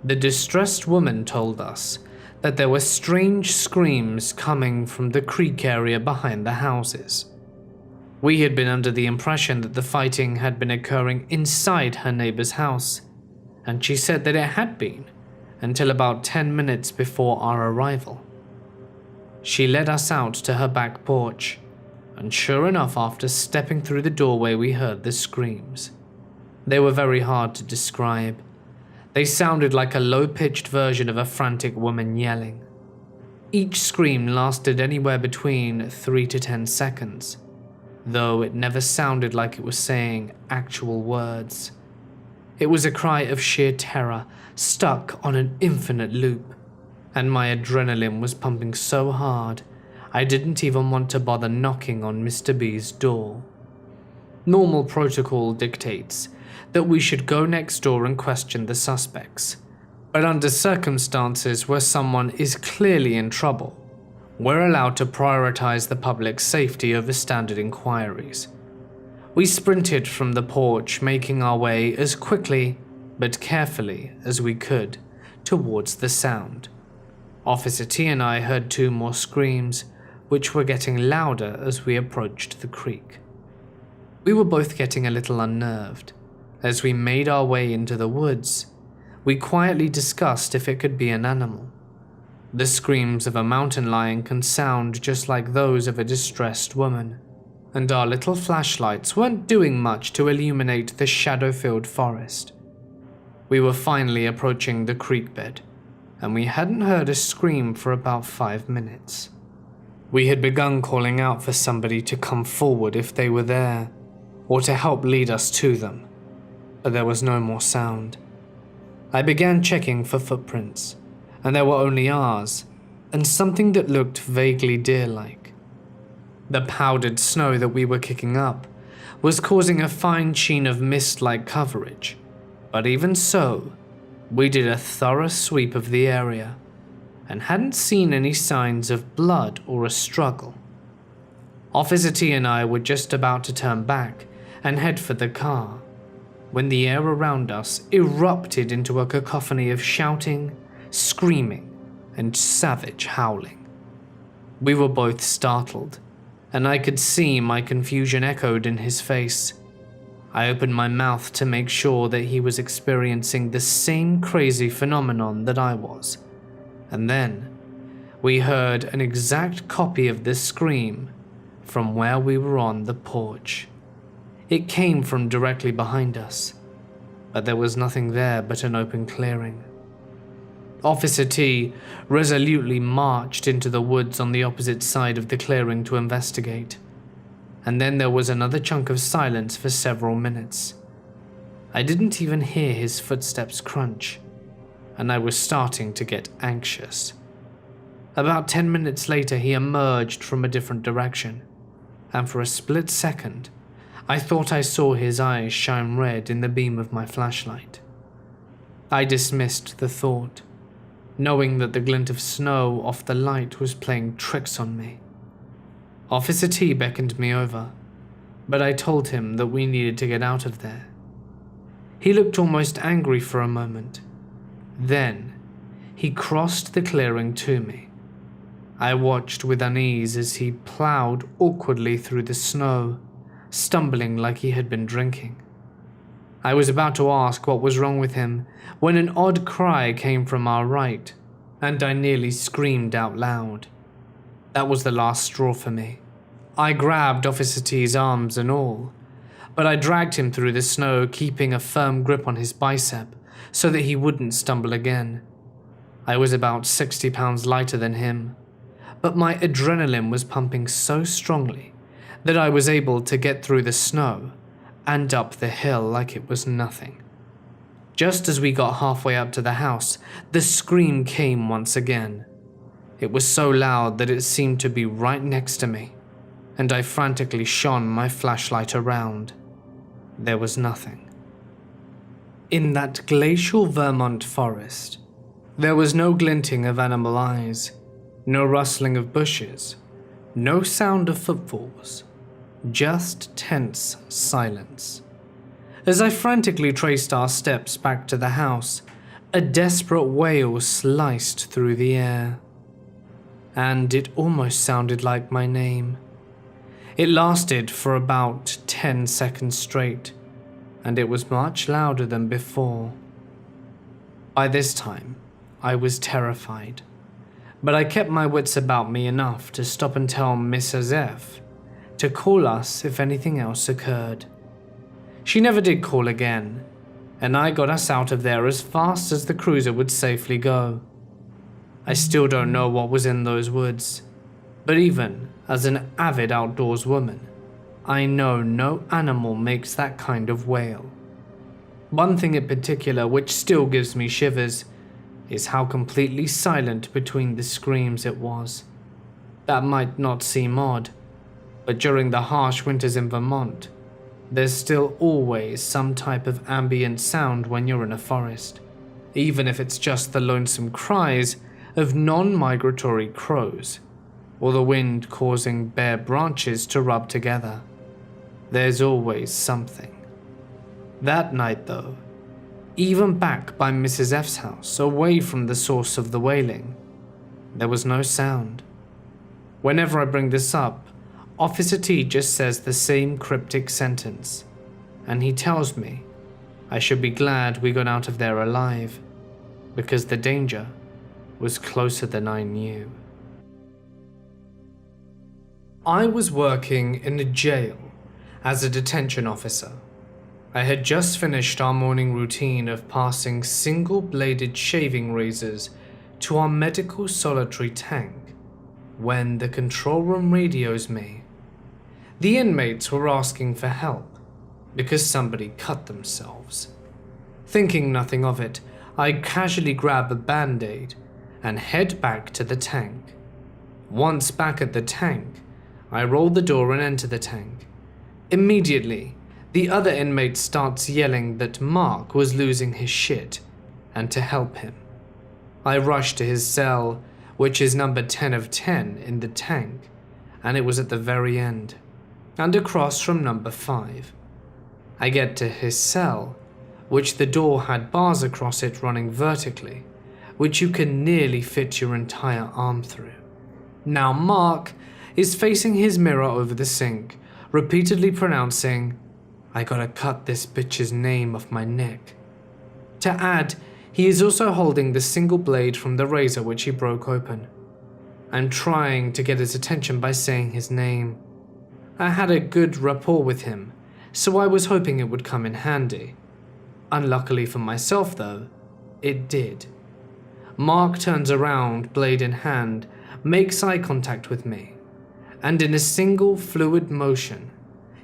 the distressed woman told us that there were strange screams coming from the creek area behind the houses. We had been under the impression that the fighting had been occurring inside her neighbor's house, and she said that it had been until about 10 minutes before our arrival. She led us out to her back porch, and sure enough, after stepping through the doorway, we heard the screams. They were very hard to describe. They sounded like a low-pitched version of a frantic woman yelling. Each scream lasted anywhere between 3 to 10 seconds, though it never sounded like it was saying actual words. It was a cry of sheer terror, stuck on an infinite loop, and my adrenaline was pumping so hard I didn't even want to bother knocking on Mr. B's door. Normal protocol dictates that we should go next door and question the suspects, but under circumstances where someone is clearly in trouble, we're allowed to prioritize the public's safety over standard inquiries. We sprinted from the porch, making our way as quickly but carefully as we could towards the sound. Officer T and I heard 2 more screams, which were getting louder as we approached the creek. We were both getting a little unnerved. As we made our way into the woods, we quietly discussed if it could be an animal. The screams of a mountain lion can sound just like those of a distressed woman, and our little flashlights weren't doing much to illuminate the shadow-filled forest. We were finally approaching the creek bed, and we hadn't heard a scream for about 5 minutes. We had begun calling out for somebody to come forward if they were there, or to help lead us to them, but there was no more sound. I began checking for footprints, and there were only ours, and something that looked vaguely deer-like. The powdered snow that we were kicking up was causing a fine sheen of mist-like coverage, but even so, we did a thorough sweep of the area, and hadn't seen any signs of blood or a struggle. Officer T and I were just about to turn back and head for the car, when the air around us erupted into a cacophony of shouting, screaming, and savage howling. We were both startled, and I could see my confusion echoed in his face. I opened my mouth to make sure that he was experiencing the same crazy phenomenon that I was, and then, We heard an exact copy of this scream from where we were on the porch. It came from directly behind us, but there was nothing there but an open clearing. Officer T resolutely marched into the woods on the opposite side of the clearing to investigate, and then there was another chunk of silence for several minutes. I didn't even hear his footsteps crunch, and I was starting to get anxious. About 10 minutes later, he emerged from a different direction, and for a split second, I thought I saw his eyes shine red in the beam of my flashlight. I dismissed the thought, knowing that the glint of snow off the light was playing tricks on me. Officer T beckoned me over, but I told him that we needed to get out of there. He looked almost angry for a moment. Then, he crossed the clearing to me. I watched with unease as he plowed awkwardly through the snow, stumbling like he had been drinking. I was about to ask what was wrong with him when an odd cry came from our right, and I nearly screamed out loud. That was the last straw for me. I grabbed Officer T's arms and all, but I dragged him through the snow, keeping a firm grip on his bicep so that he wouldn't stumble again. I was about 60 pounds lighter than him, but my adrenaline was pumping so strongly that I was able to get through the snow and up the hill like it was nothing. Just as we got halfway up to the house, the scream came once again. It was so loud that it seemed to be right next to me, and I frantically shone my flashlight around. There was nothing. In that glacial Vermont forest, there was no glinting of animal eyes, no rustling of bushes, no sound of footfalls, just tense silence. As I frantically traced our steps back to the house, a desperate wail sliced through the air. And it almost sounded like my name. It lasted for about 10 seconds straight, and it was much louder than before. By this time, I was terrified, but I kept my wits about me enough to stop and tell Mrs. F to call us if anything else occurred. She never did call again, and I got us out of there as fast as the cruiser would safely go. I still don't know what was in those woods, but even as an avid outdoors woman, I know no animal makes that kind of wail. One thing in particular which still gives me shivers is how completely silent between the screams it was. That might not seem odd, but during the harsh winters in Vermont, there's still always some type of ambient sound when you're in a forest, even if it's just the lonesome cries of non-migratory crows, or the wind causing bare branches to rub together. There's always something. That night though, even back by Mrs. F's house, away from the source of the wailing, there was no sound. Whenever I bring this up, Officer T just says the same cryptic sentence, and he tells me I should be glad we got out of there alive, because the danger was closer than I knew. I was working in a jail as a detention officer. I had just finished our morning routine of passing single-bladed shaving razors to our medical solitary tank when the control room radios me. The inmates were asking for help because somebody cut themselves. Thinking nothing of it, I casually grab a band-aid and head back to the tank. Once back at the tank, I roll the door and enter the tank. Immediately, the other inmate starts yelling that Mark was losing his shit and to help him. I rush to his cell, which is number 10 of 10 in the tank, and it was at the very end, and across from number 5. I get to his cell, which the door had bars across it running vertically, which you can nearly fit your entire arm through. Now Mark is facing his mirror over the sink, repeatedly pronouncing, "I gotta cut this bitch's name off my neck." To add, he is also holding the single blade from the razor which he broke open. and trying to get his attention by saying his name. I had a good rapport with him, so I was hoping it would come in handy. Unluckily for myself though, it did. Mark turns around, blade in hand, makes eye contact with me, and in a single fluid motion,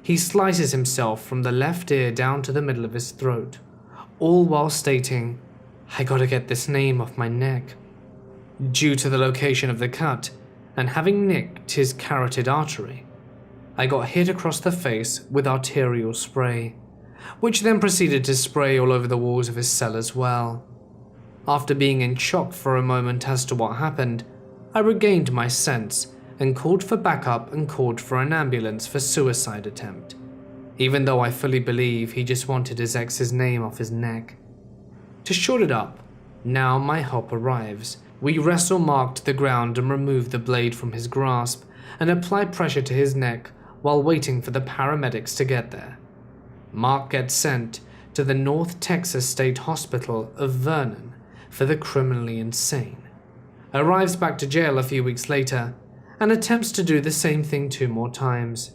he slices himself from the left ear down to the middle of his throat, all while stating, "I gotta get this name off my neck." Due to the location of the cut, and having nicked his carotid artery, I got hit across the face with arterial spray, which then proceeded to spray all over the walls of his cell as well. After being in shock for a moment as to what happened, I regained my sense and called for backup and called for an ambulance for suicide attempt, even though I fully believe he just wanted his ex's name off his neck. To short it up, now my help arrives. We wrestle Mark to the ground and remove the blade from his grasp and apply pressure to his neck while waiting for the paramedics to get there. Mark gets sent to the North Texas State Hospital of Vernon for the criminally insane, arrives back to jail a few weeks later, and attempts to do the same thing 2 more times.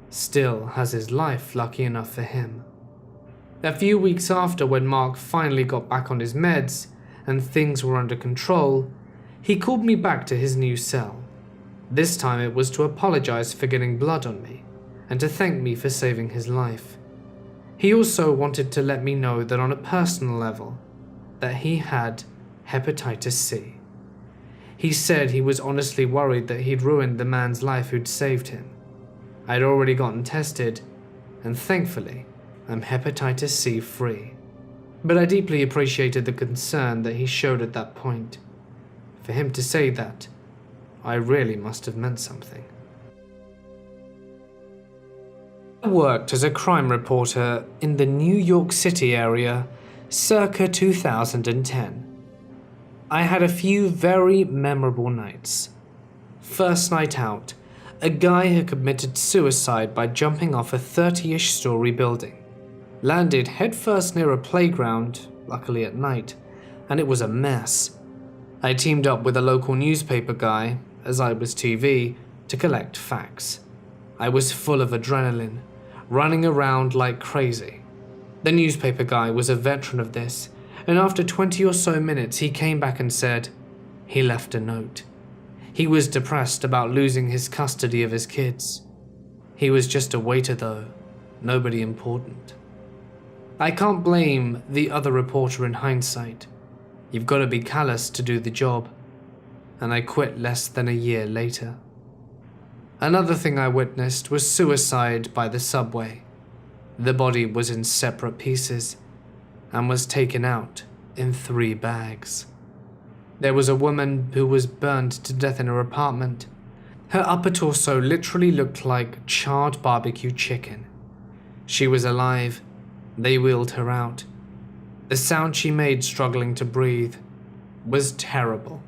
Still has his life lucky enough for him. A few weeks after, when Mark finally got back on his meds and things were under control, he called me back to his new cell. This time it was to apologize for getting blood on me and to thank me for saving his life. He also wanted to let me know that on a personal level, that he had hepatitis C. He said he was honestly worried that he'd ruined the man's life who'd saved him. I'd already gotten tested, and thankfully, I'm hepatitis C free. But I deeply appreciated the concern that he showed at that point. For him to say that, I really must have meant something. I worked as a crime reporter in the New York City area circa 2010. I had a few very memorable nights. First night out, a guy had committed suicide by jumping off a 30-ish story building. Landed headfirst near a playground, luckily at night, and it was a mess. I teamed up with a local newspaper guy, as I was TV, to collect facts. I was full of adrenaline, running around like crazy. The newspaper guy was a veteran of this, and after 20 or so minutes he came back and said he left a note. He was depressed about losing his custody of his kids. He was just a waiter though, nobody important. I can't blame the other reporter in hindsight. You've got to be callous to do the job. And I quit less than a year later. Another thing I witnessed was suicide by the subway. The body was in separate pieces and was taken out in 3 bags. There was a woman who was burned to death in her apartment. Her upper torso literally looked like charred barbecue chicken. She was alive. They wheeled her out. The sound she made struggling to breathe was terrible.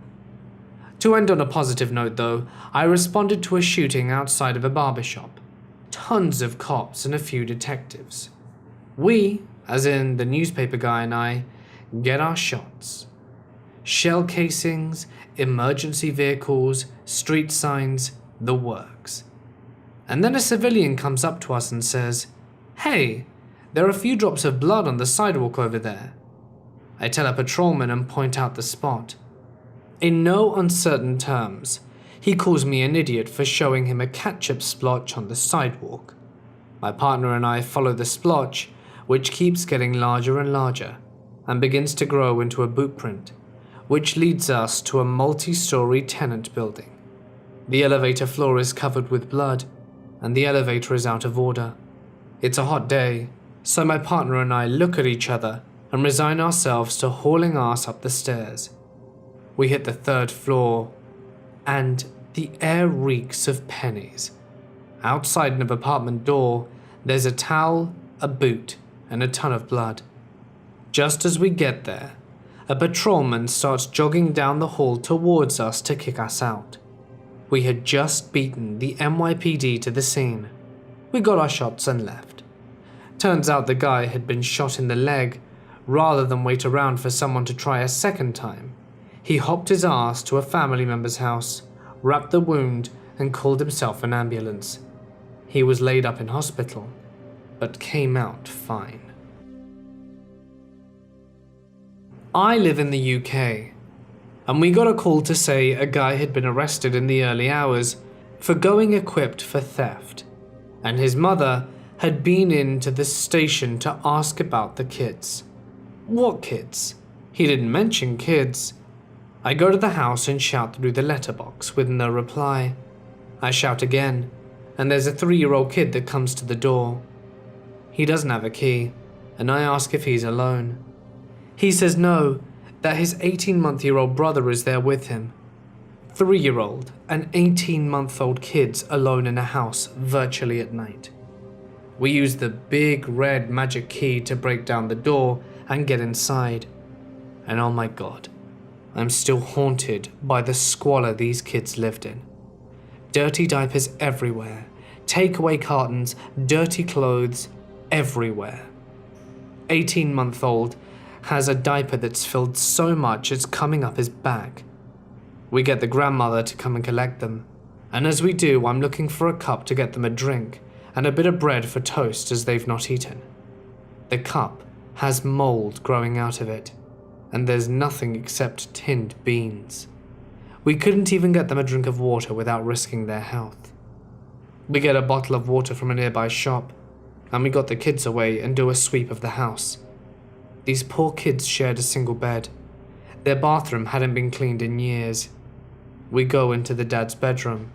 To end on a positive note though, I responded to a shooting outside of a barbershop. Tons of cops and a few detectives. We, as in the newspaper guy and I, get our shots. Shell casings, emergency vehicles, street signs, the works. And then a civilian comes up to us and says, "Hey, there are a few drops of blood on the sidewalk over there." I tell a patrolman and point out the spot. In no uncertain terms, he calls me an idiot for showing him a ketchup splotch on the sidewalk. My partner and I follow the splotch, which keeps getting larger and larger, and begins to grow into a boot print, which leads us to a multi-story tenant building. The elevator floor is covered with blood, and the elevator is out of order. It's a hot day, so my partner and I look at each other and resign ourselves to hauling ass up the stairs. We hit the 3rd floor, and the air reeks of pennies. Outside an apartment door, there's a towel, a boot, and a ton of blood. Just as we get there, a patrolman starts jogging down the hall towards us to kick us out. We had just beaten the NYPD to the scene. We got our shots and left. Turns out the guy had been shot in the leg. Rather than wait around for someone to try a second time, he hopped his ass to a family member's house, wrapped the wound, and called himself an ambulance. He was laid up in hospital, but came out fine. I live in the UK, and we got a call to say a guy had been arrested in the early hours for going equipped for theft, and his mother had been into the station to ask about the kids. What kids? He didn't mention kids. I go to the house and shout through the letterbox with no reply. I shout again, and there's a 3-year-old kid that comes to the door. He doesn't have a key, and I ask if he's alone. He says no, that his 18-month-old brother is there with him. 3-year-old and 18-month-old kids alone in a house virtually at night. We use the big red magic key to break down the door and get inside. And oh my god, I'm still haunted by the squalor these kids lived in. Dirty diapers everywhere, takeaway cartons, dirty clothes everywhere. 18-month-old has a diaper that's filled so much it's coming up his back. We get the grandmother to come and collect them, and as we do, I'm looking for a cup to get them a drink and a bit of bread for toast as they've not eaten. The cup has mold growing out of it, and there's nothing except tinned beans. We couldn't even get them a drink of water without risking their health. We get a bottle of water from a nearby shop, and we got the kids away and do a sweep of the house. These poor kids shared a single bed. Their bathroom hadn't been cleaned in years. We go into the dad's bedroom,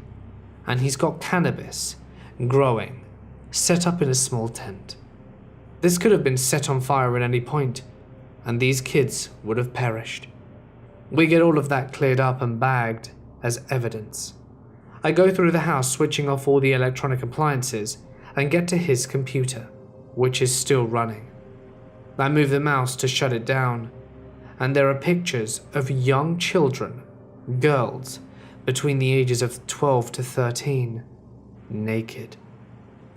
and he's got cannabis growing, set up in a small tent. This could have been set on fire at any point, and these kids would have perished. We get all of that cleared up and bagged as evidence. I go through the house switching off all the electronic appliances and get to his computer, which is still running. I move the mouse to shut it down, and there are pictures of young children, girls, between the ages of 12 to 13, naked.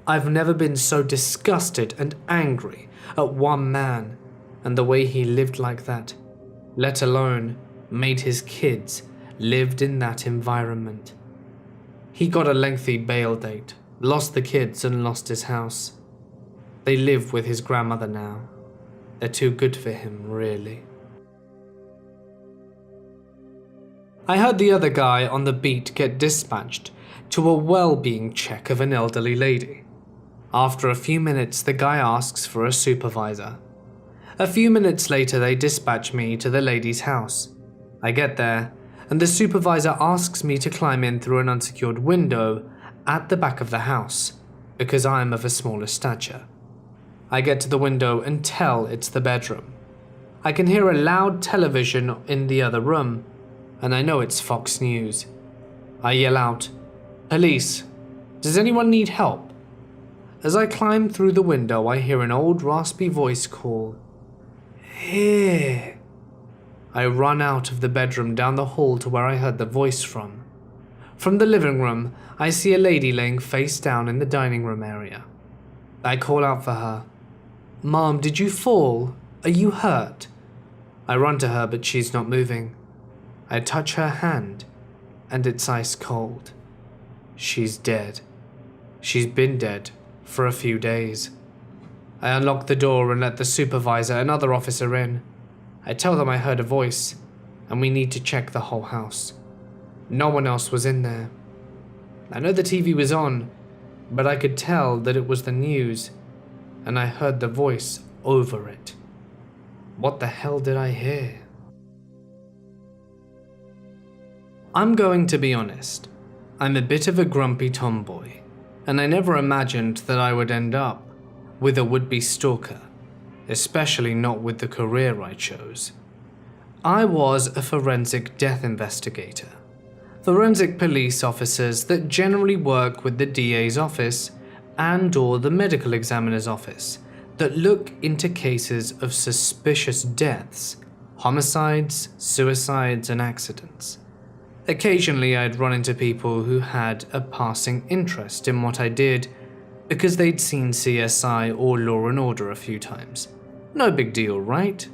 I've never been so disgusted and angry at one man and the way he lived like that, let alone made his kids lived in that environment. He got a lengthy bail date, lost the kids and lost his house. They live with his grandmother now. They're too good for him, really. I heard the other guy on the beat get dispatched to a well-being check of an elderly lady. After a few minutes, the guy asks for a supervisor. A few minutes later, they dispatch me to the lady's house. I get there, and the supervisor asks me to climb in through an unsecured window at the back of the house, because I am of a smaller stature. I get to the window and tell it's the bedroom. I can hear a loud television in the other room, and I know it's Fox News. I yell out, "Police, does anyone need help?" As I climb through the window, I hear an old raspy voice call, "Here." I run out of the bedroom down the hall to where I heard the voice from. From the living room, I see a lady laying face down in the dining room area. I call out for her. "Mom, did you fall? Are you hurt?" I run to her, but she's not moving. I touch her hand, and it's ice cold. She's dead. She's been dead for a few days. I unlock the door and let the supervisor and other officer in. I tell them I heard a voice, and we need to check the whole house. No one else was in there. I know the TV was on, but I could tell that it was the news, and I heard the voice over it. What the hell did I hear? I'm going to be honest. I'm a bit of a grumpy tomboy, and I never imagined that I would end up with a would-be stalker, especially not with the career I chose. I was a forensic death investigator. Forensic police officers that generally work with the DA's office and/or the medical examiner's office that look into cases of suspicious deaths, homicides, suicides, and accidents. Occasionally, I'd run into people who had a passing interest in what I did because they'd seen CSI or Law & Order a few times. No big deal, right?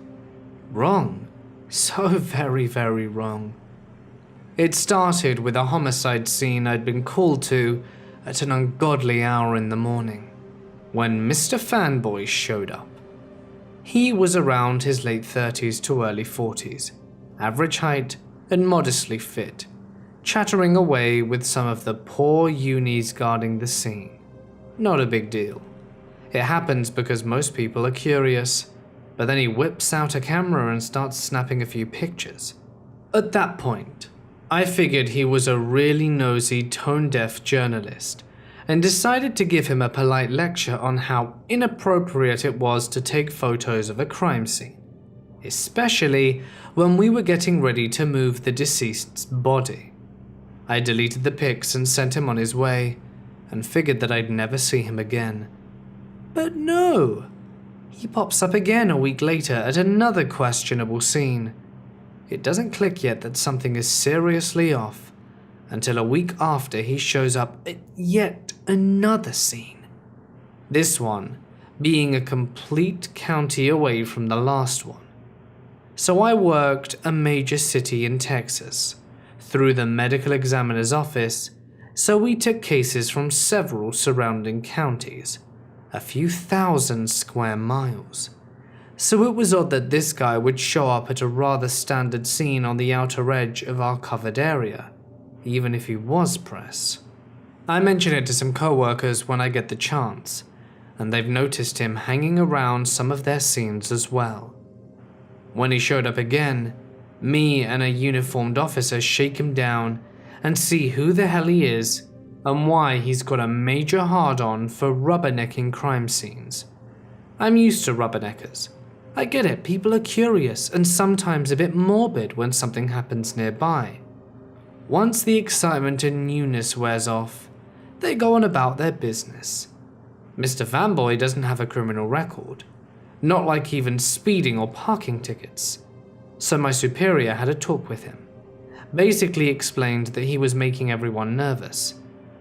Wrong. So very, very wrong. It started with a homicide scene I'd been called to at an ungodly hour in the morning, when Mr. Fanboy showed up. He was around his late 30s to early 40s, average height and modestly fit, chattering away with some of the poor unis guarding the scene. Not a big deal. It happens because most people are curious, but then he whips out a camera and starts snapping a few pictures. At that point, I figured he was a really nosy, tone-deaf journalist and decided to give him a polite lecture on how inappropriate it was to take photos of a crime scene, especially when we were getting ready to move the deceased's body. I deleted the pics and sent him on his way, and figured that I'd never see him again. But no, he pops up again a week later at another questionable scene. It doesn't click yet that something is seriously off, until a week after he shows up at yet another scene. This one being a complete county away from the last one. So I worked a major city in Texas, through the medical examiner's office, so we took cases from several surrounding counties, a few thousand square miles. So it was odd that this guy would show up at a rather standard scene on the outer edge of our covered area, even if he was press. I mention it to some co-workers when I get the chance, and they've noticed him hanging around some of their scenes as well. When he showed up again, me and a uniformed officer shake him down and see who the hell he is and why he's got a major hard-on for rubbernecking crime scenes. I'm used to rubberneckers. I get it, people are curious and sometimes a bit morbid when something happens nearby. Once the excitement and newness wears off, they go on about their business. Mr. Fanboy doesn't have a criminal record, not like even speeding or parking tickets. So my superior had a talk with him. Basically explained that he was making everyone nervous,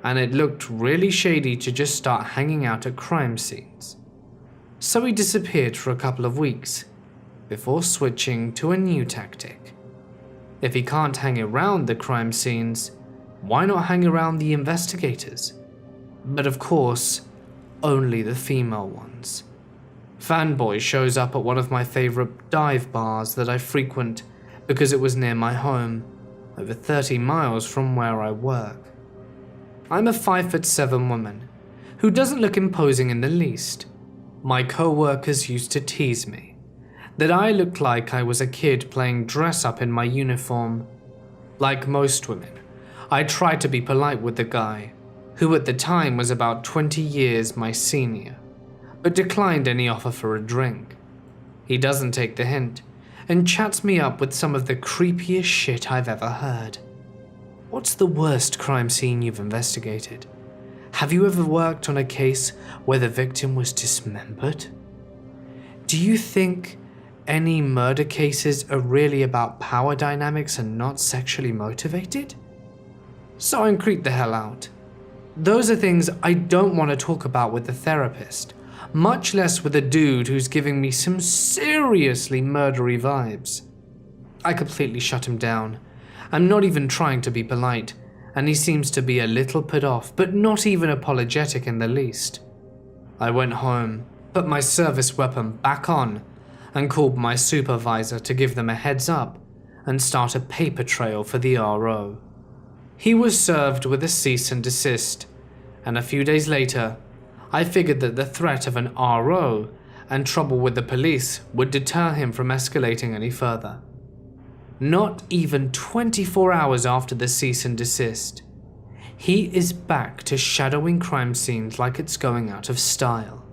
and it looked really shady to just start hanging out at crime scenes. So he disappeared for a couple of weeks, before switching to a new tactic. If he can't hang around the crime scenes, why not hang around the investigators? But of course, only the female ones. Fanboy shows up at one of my favorite dive bars that I frequent because it was near my home, over 30 miles from where I work. I'm a 5'7" woman who doesn't look imposing in the least. My co-workers used to tease me that I looked like I was a kid playing dress up in my uniform. Like most women, I tried to be polite with the guy, who at the time was about 20 years my senior, but declined any offer for a drink. He doesn't take the hint and chats me up with some of the creepiest shit I've ever heard. What's the worst crime scene you've investigated? Have you ever worked on a case where the victim was dismembered? Do you think any murder cases are really about power dynamics and not sexually motivated? So I creep the hell out. Those are things I don't want to talk about with the therapist, much less with a dude who's giving me some seriously murdery vibes. I completely shut him down. I'm not even trying to be polite, and he seems to be a little put off, but not even apologetic in the least. I went home, put my service weapon back on, and called my supervisor to give them a heads up and start a paper trail for the RO. He was served with a cease and desist, and a few days later, I figured that the threat of an RO and trouble with the police would deter him from escalating any further. Not even 24 hours after the cease and desist, he is back to shadowing crime scenes like it's going out of style.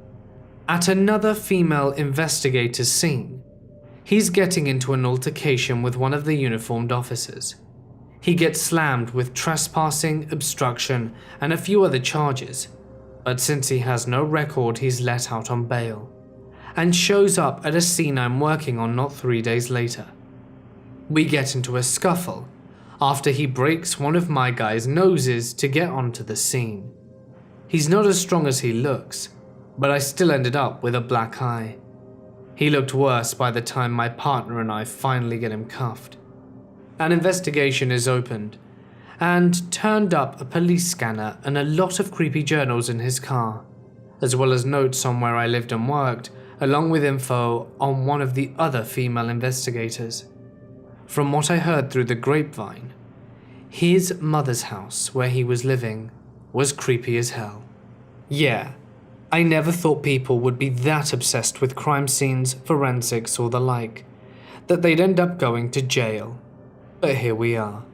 At another female investigator's scene, he's getting into an altercation with one of the uniformed officers. He gets slammed with trespassing, obstruction, and a few other charges, but since he has no record, he's let out on bail, and shows up at a scene I'm working on not 3 days later. We get into a scuffle after he breaks one of my guy's noses to get onto the scene. He's not as strong as he looks, but I still ended up with a black eye. He looked worse by the time my partner and I finally get him cuffed. An investigation is opened, and turned up a police scanner and a lot of creepy journals in his car, as well as notes on where I lived and worked, along with info on one of the other female investigators. From what I heard through the grapevine, his mother's house where he was living was creepy as hell. Yeah, I never thought people would be that obsessed with crime scenes, forensics, or the like, that they'd end up going to jail. But here we are.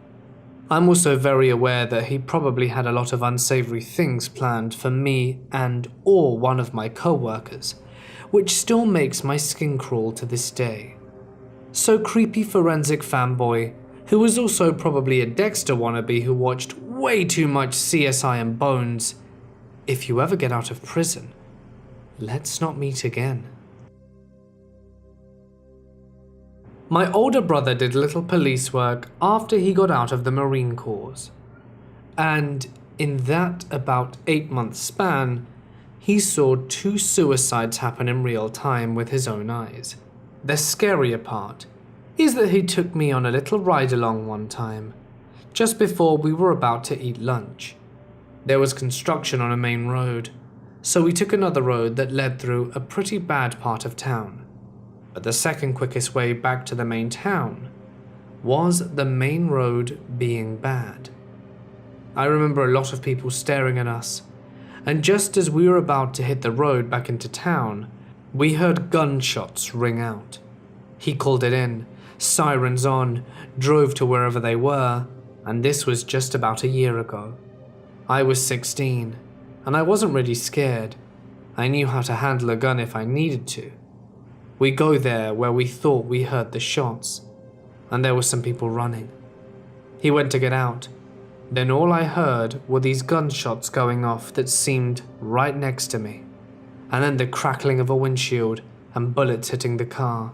I'm also very aware that he probably had a lot of unsavory things planned for me and or one of my co-workers, which still makes my skin crawl to this day. So creepy forensic fanboy, who was also probably a Dexter wannabe who watched way too much CSI and Bones, if you ever get out of prison, let's not meet again. My older brother did little police work after he got out of the Marine Corps, and in that about 8-month span, he saw 2 suicides happen in real time with his own eyes. The scarier part is that he took me on a little ride along one time, just before we were about to eat lunch. There was construction on a main road, so we took another road that led through a pretty bad part of town. But the second quickest way back to the main town was the main road being bad. I remember a lot of people staring at us, and just as we were about to hit the road back into town, we heard gunshots ring out. He called it in, sirens on, drove to wherever they were, and this was just about a year ago. I was 16, and I wasn't really scared. I knew how to handle a gun if I needed to. We go there where we thought we heard the shots, and there were some people running. He went to get out. Then all I heard were these gunshots going off that seemed right next to me, and then the crackling of a windshield and bullets hitting the car.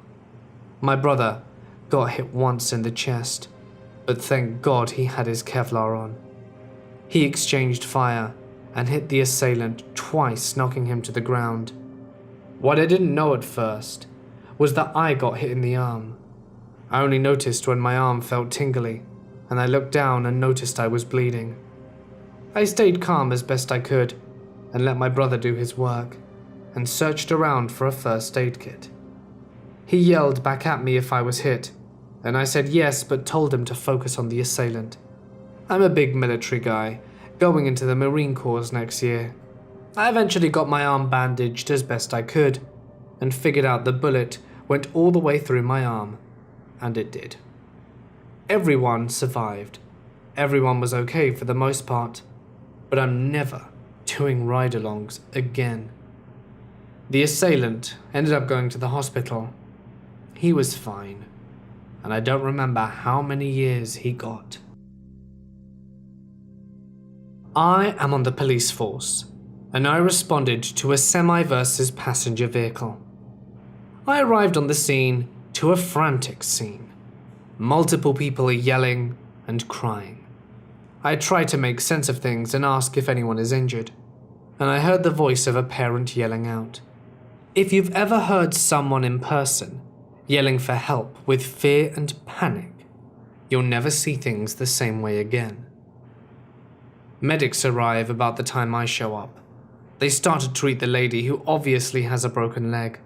My brother got hit once in the chest, but thank God he had his Kevlar on. He exchanged fire and hit the assailant twice, knocking him to the ground. What I didn't know at first was that I got hit in the arm. I only noticed when my arm felt tingly, and I looked down and noticed I was bleeding. I stayed calm as best I could and let my brother do his work, and searched around for a first aid kit. He yelled back at me if I was hit, and I said yes, but told him to focus on the assailant. I'm a big military guy, going into the Marine Corps next year. I eventually got my arm bandaged as best I could, and figured out the bullet went all the way through my arm, and it did. Everyone survived. Everyone was okay for the most part, but I'm never doing ride-alongs again. The assailant ended up going to the hospital. He was fine, and I don't remember how many years he got. I am on the police force, and I responded to a semi versus passenger vehicle. I arrived on the scene to a frantic scene. Multiple people are yelling and crying. I try to make sense of things and ask if anyone is injured, and I heard the voice of a parent yelling out. If you've ever heard someone in person yelling for help with fear and panic, you'll never see things the same way again. Medics arrive about the time I show up. They start to treat the lady who obviously has a broken leg.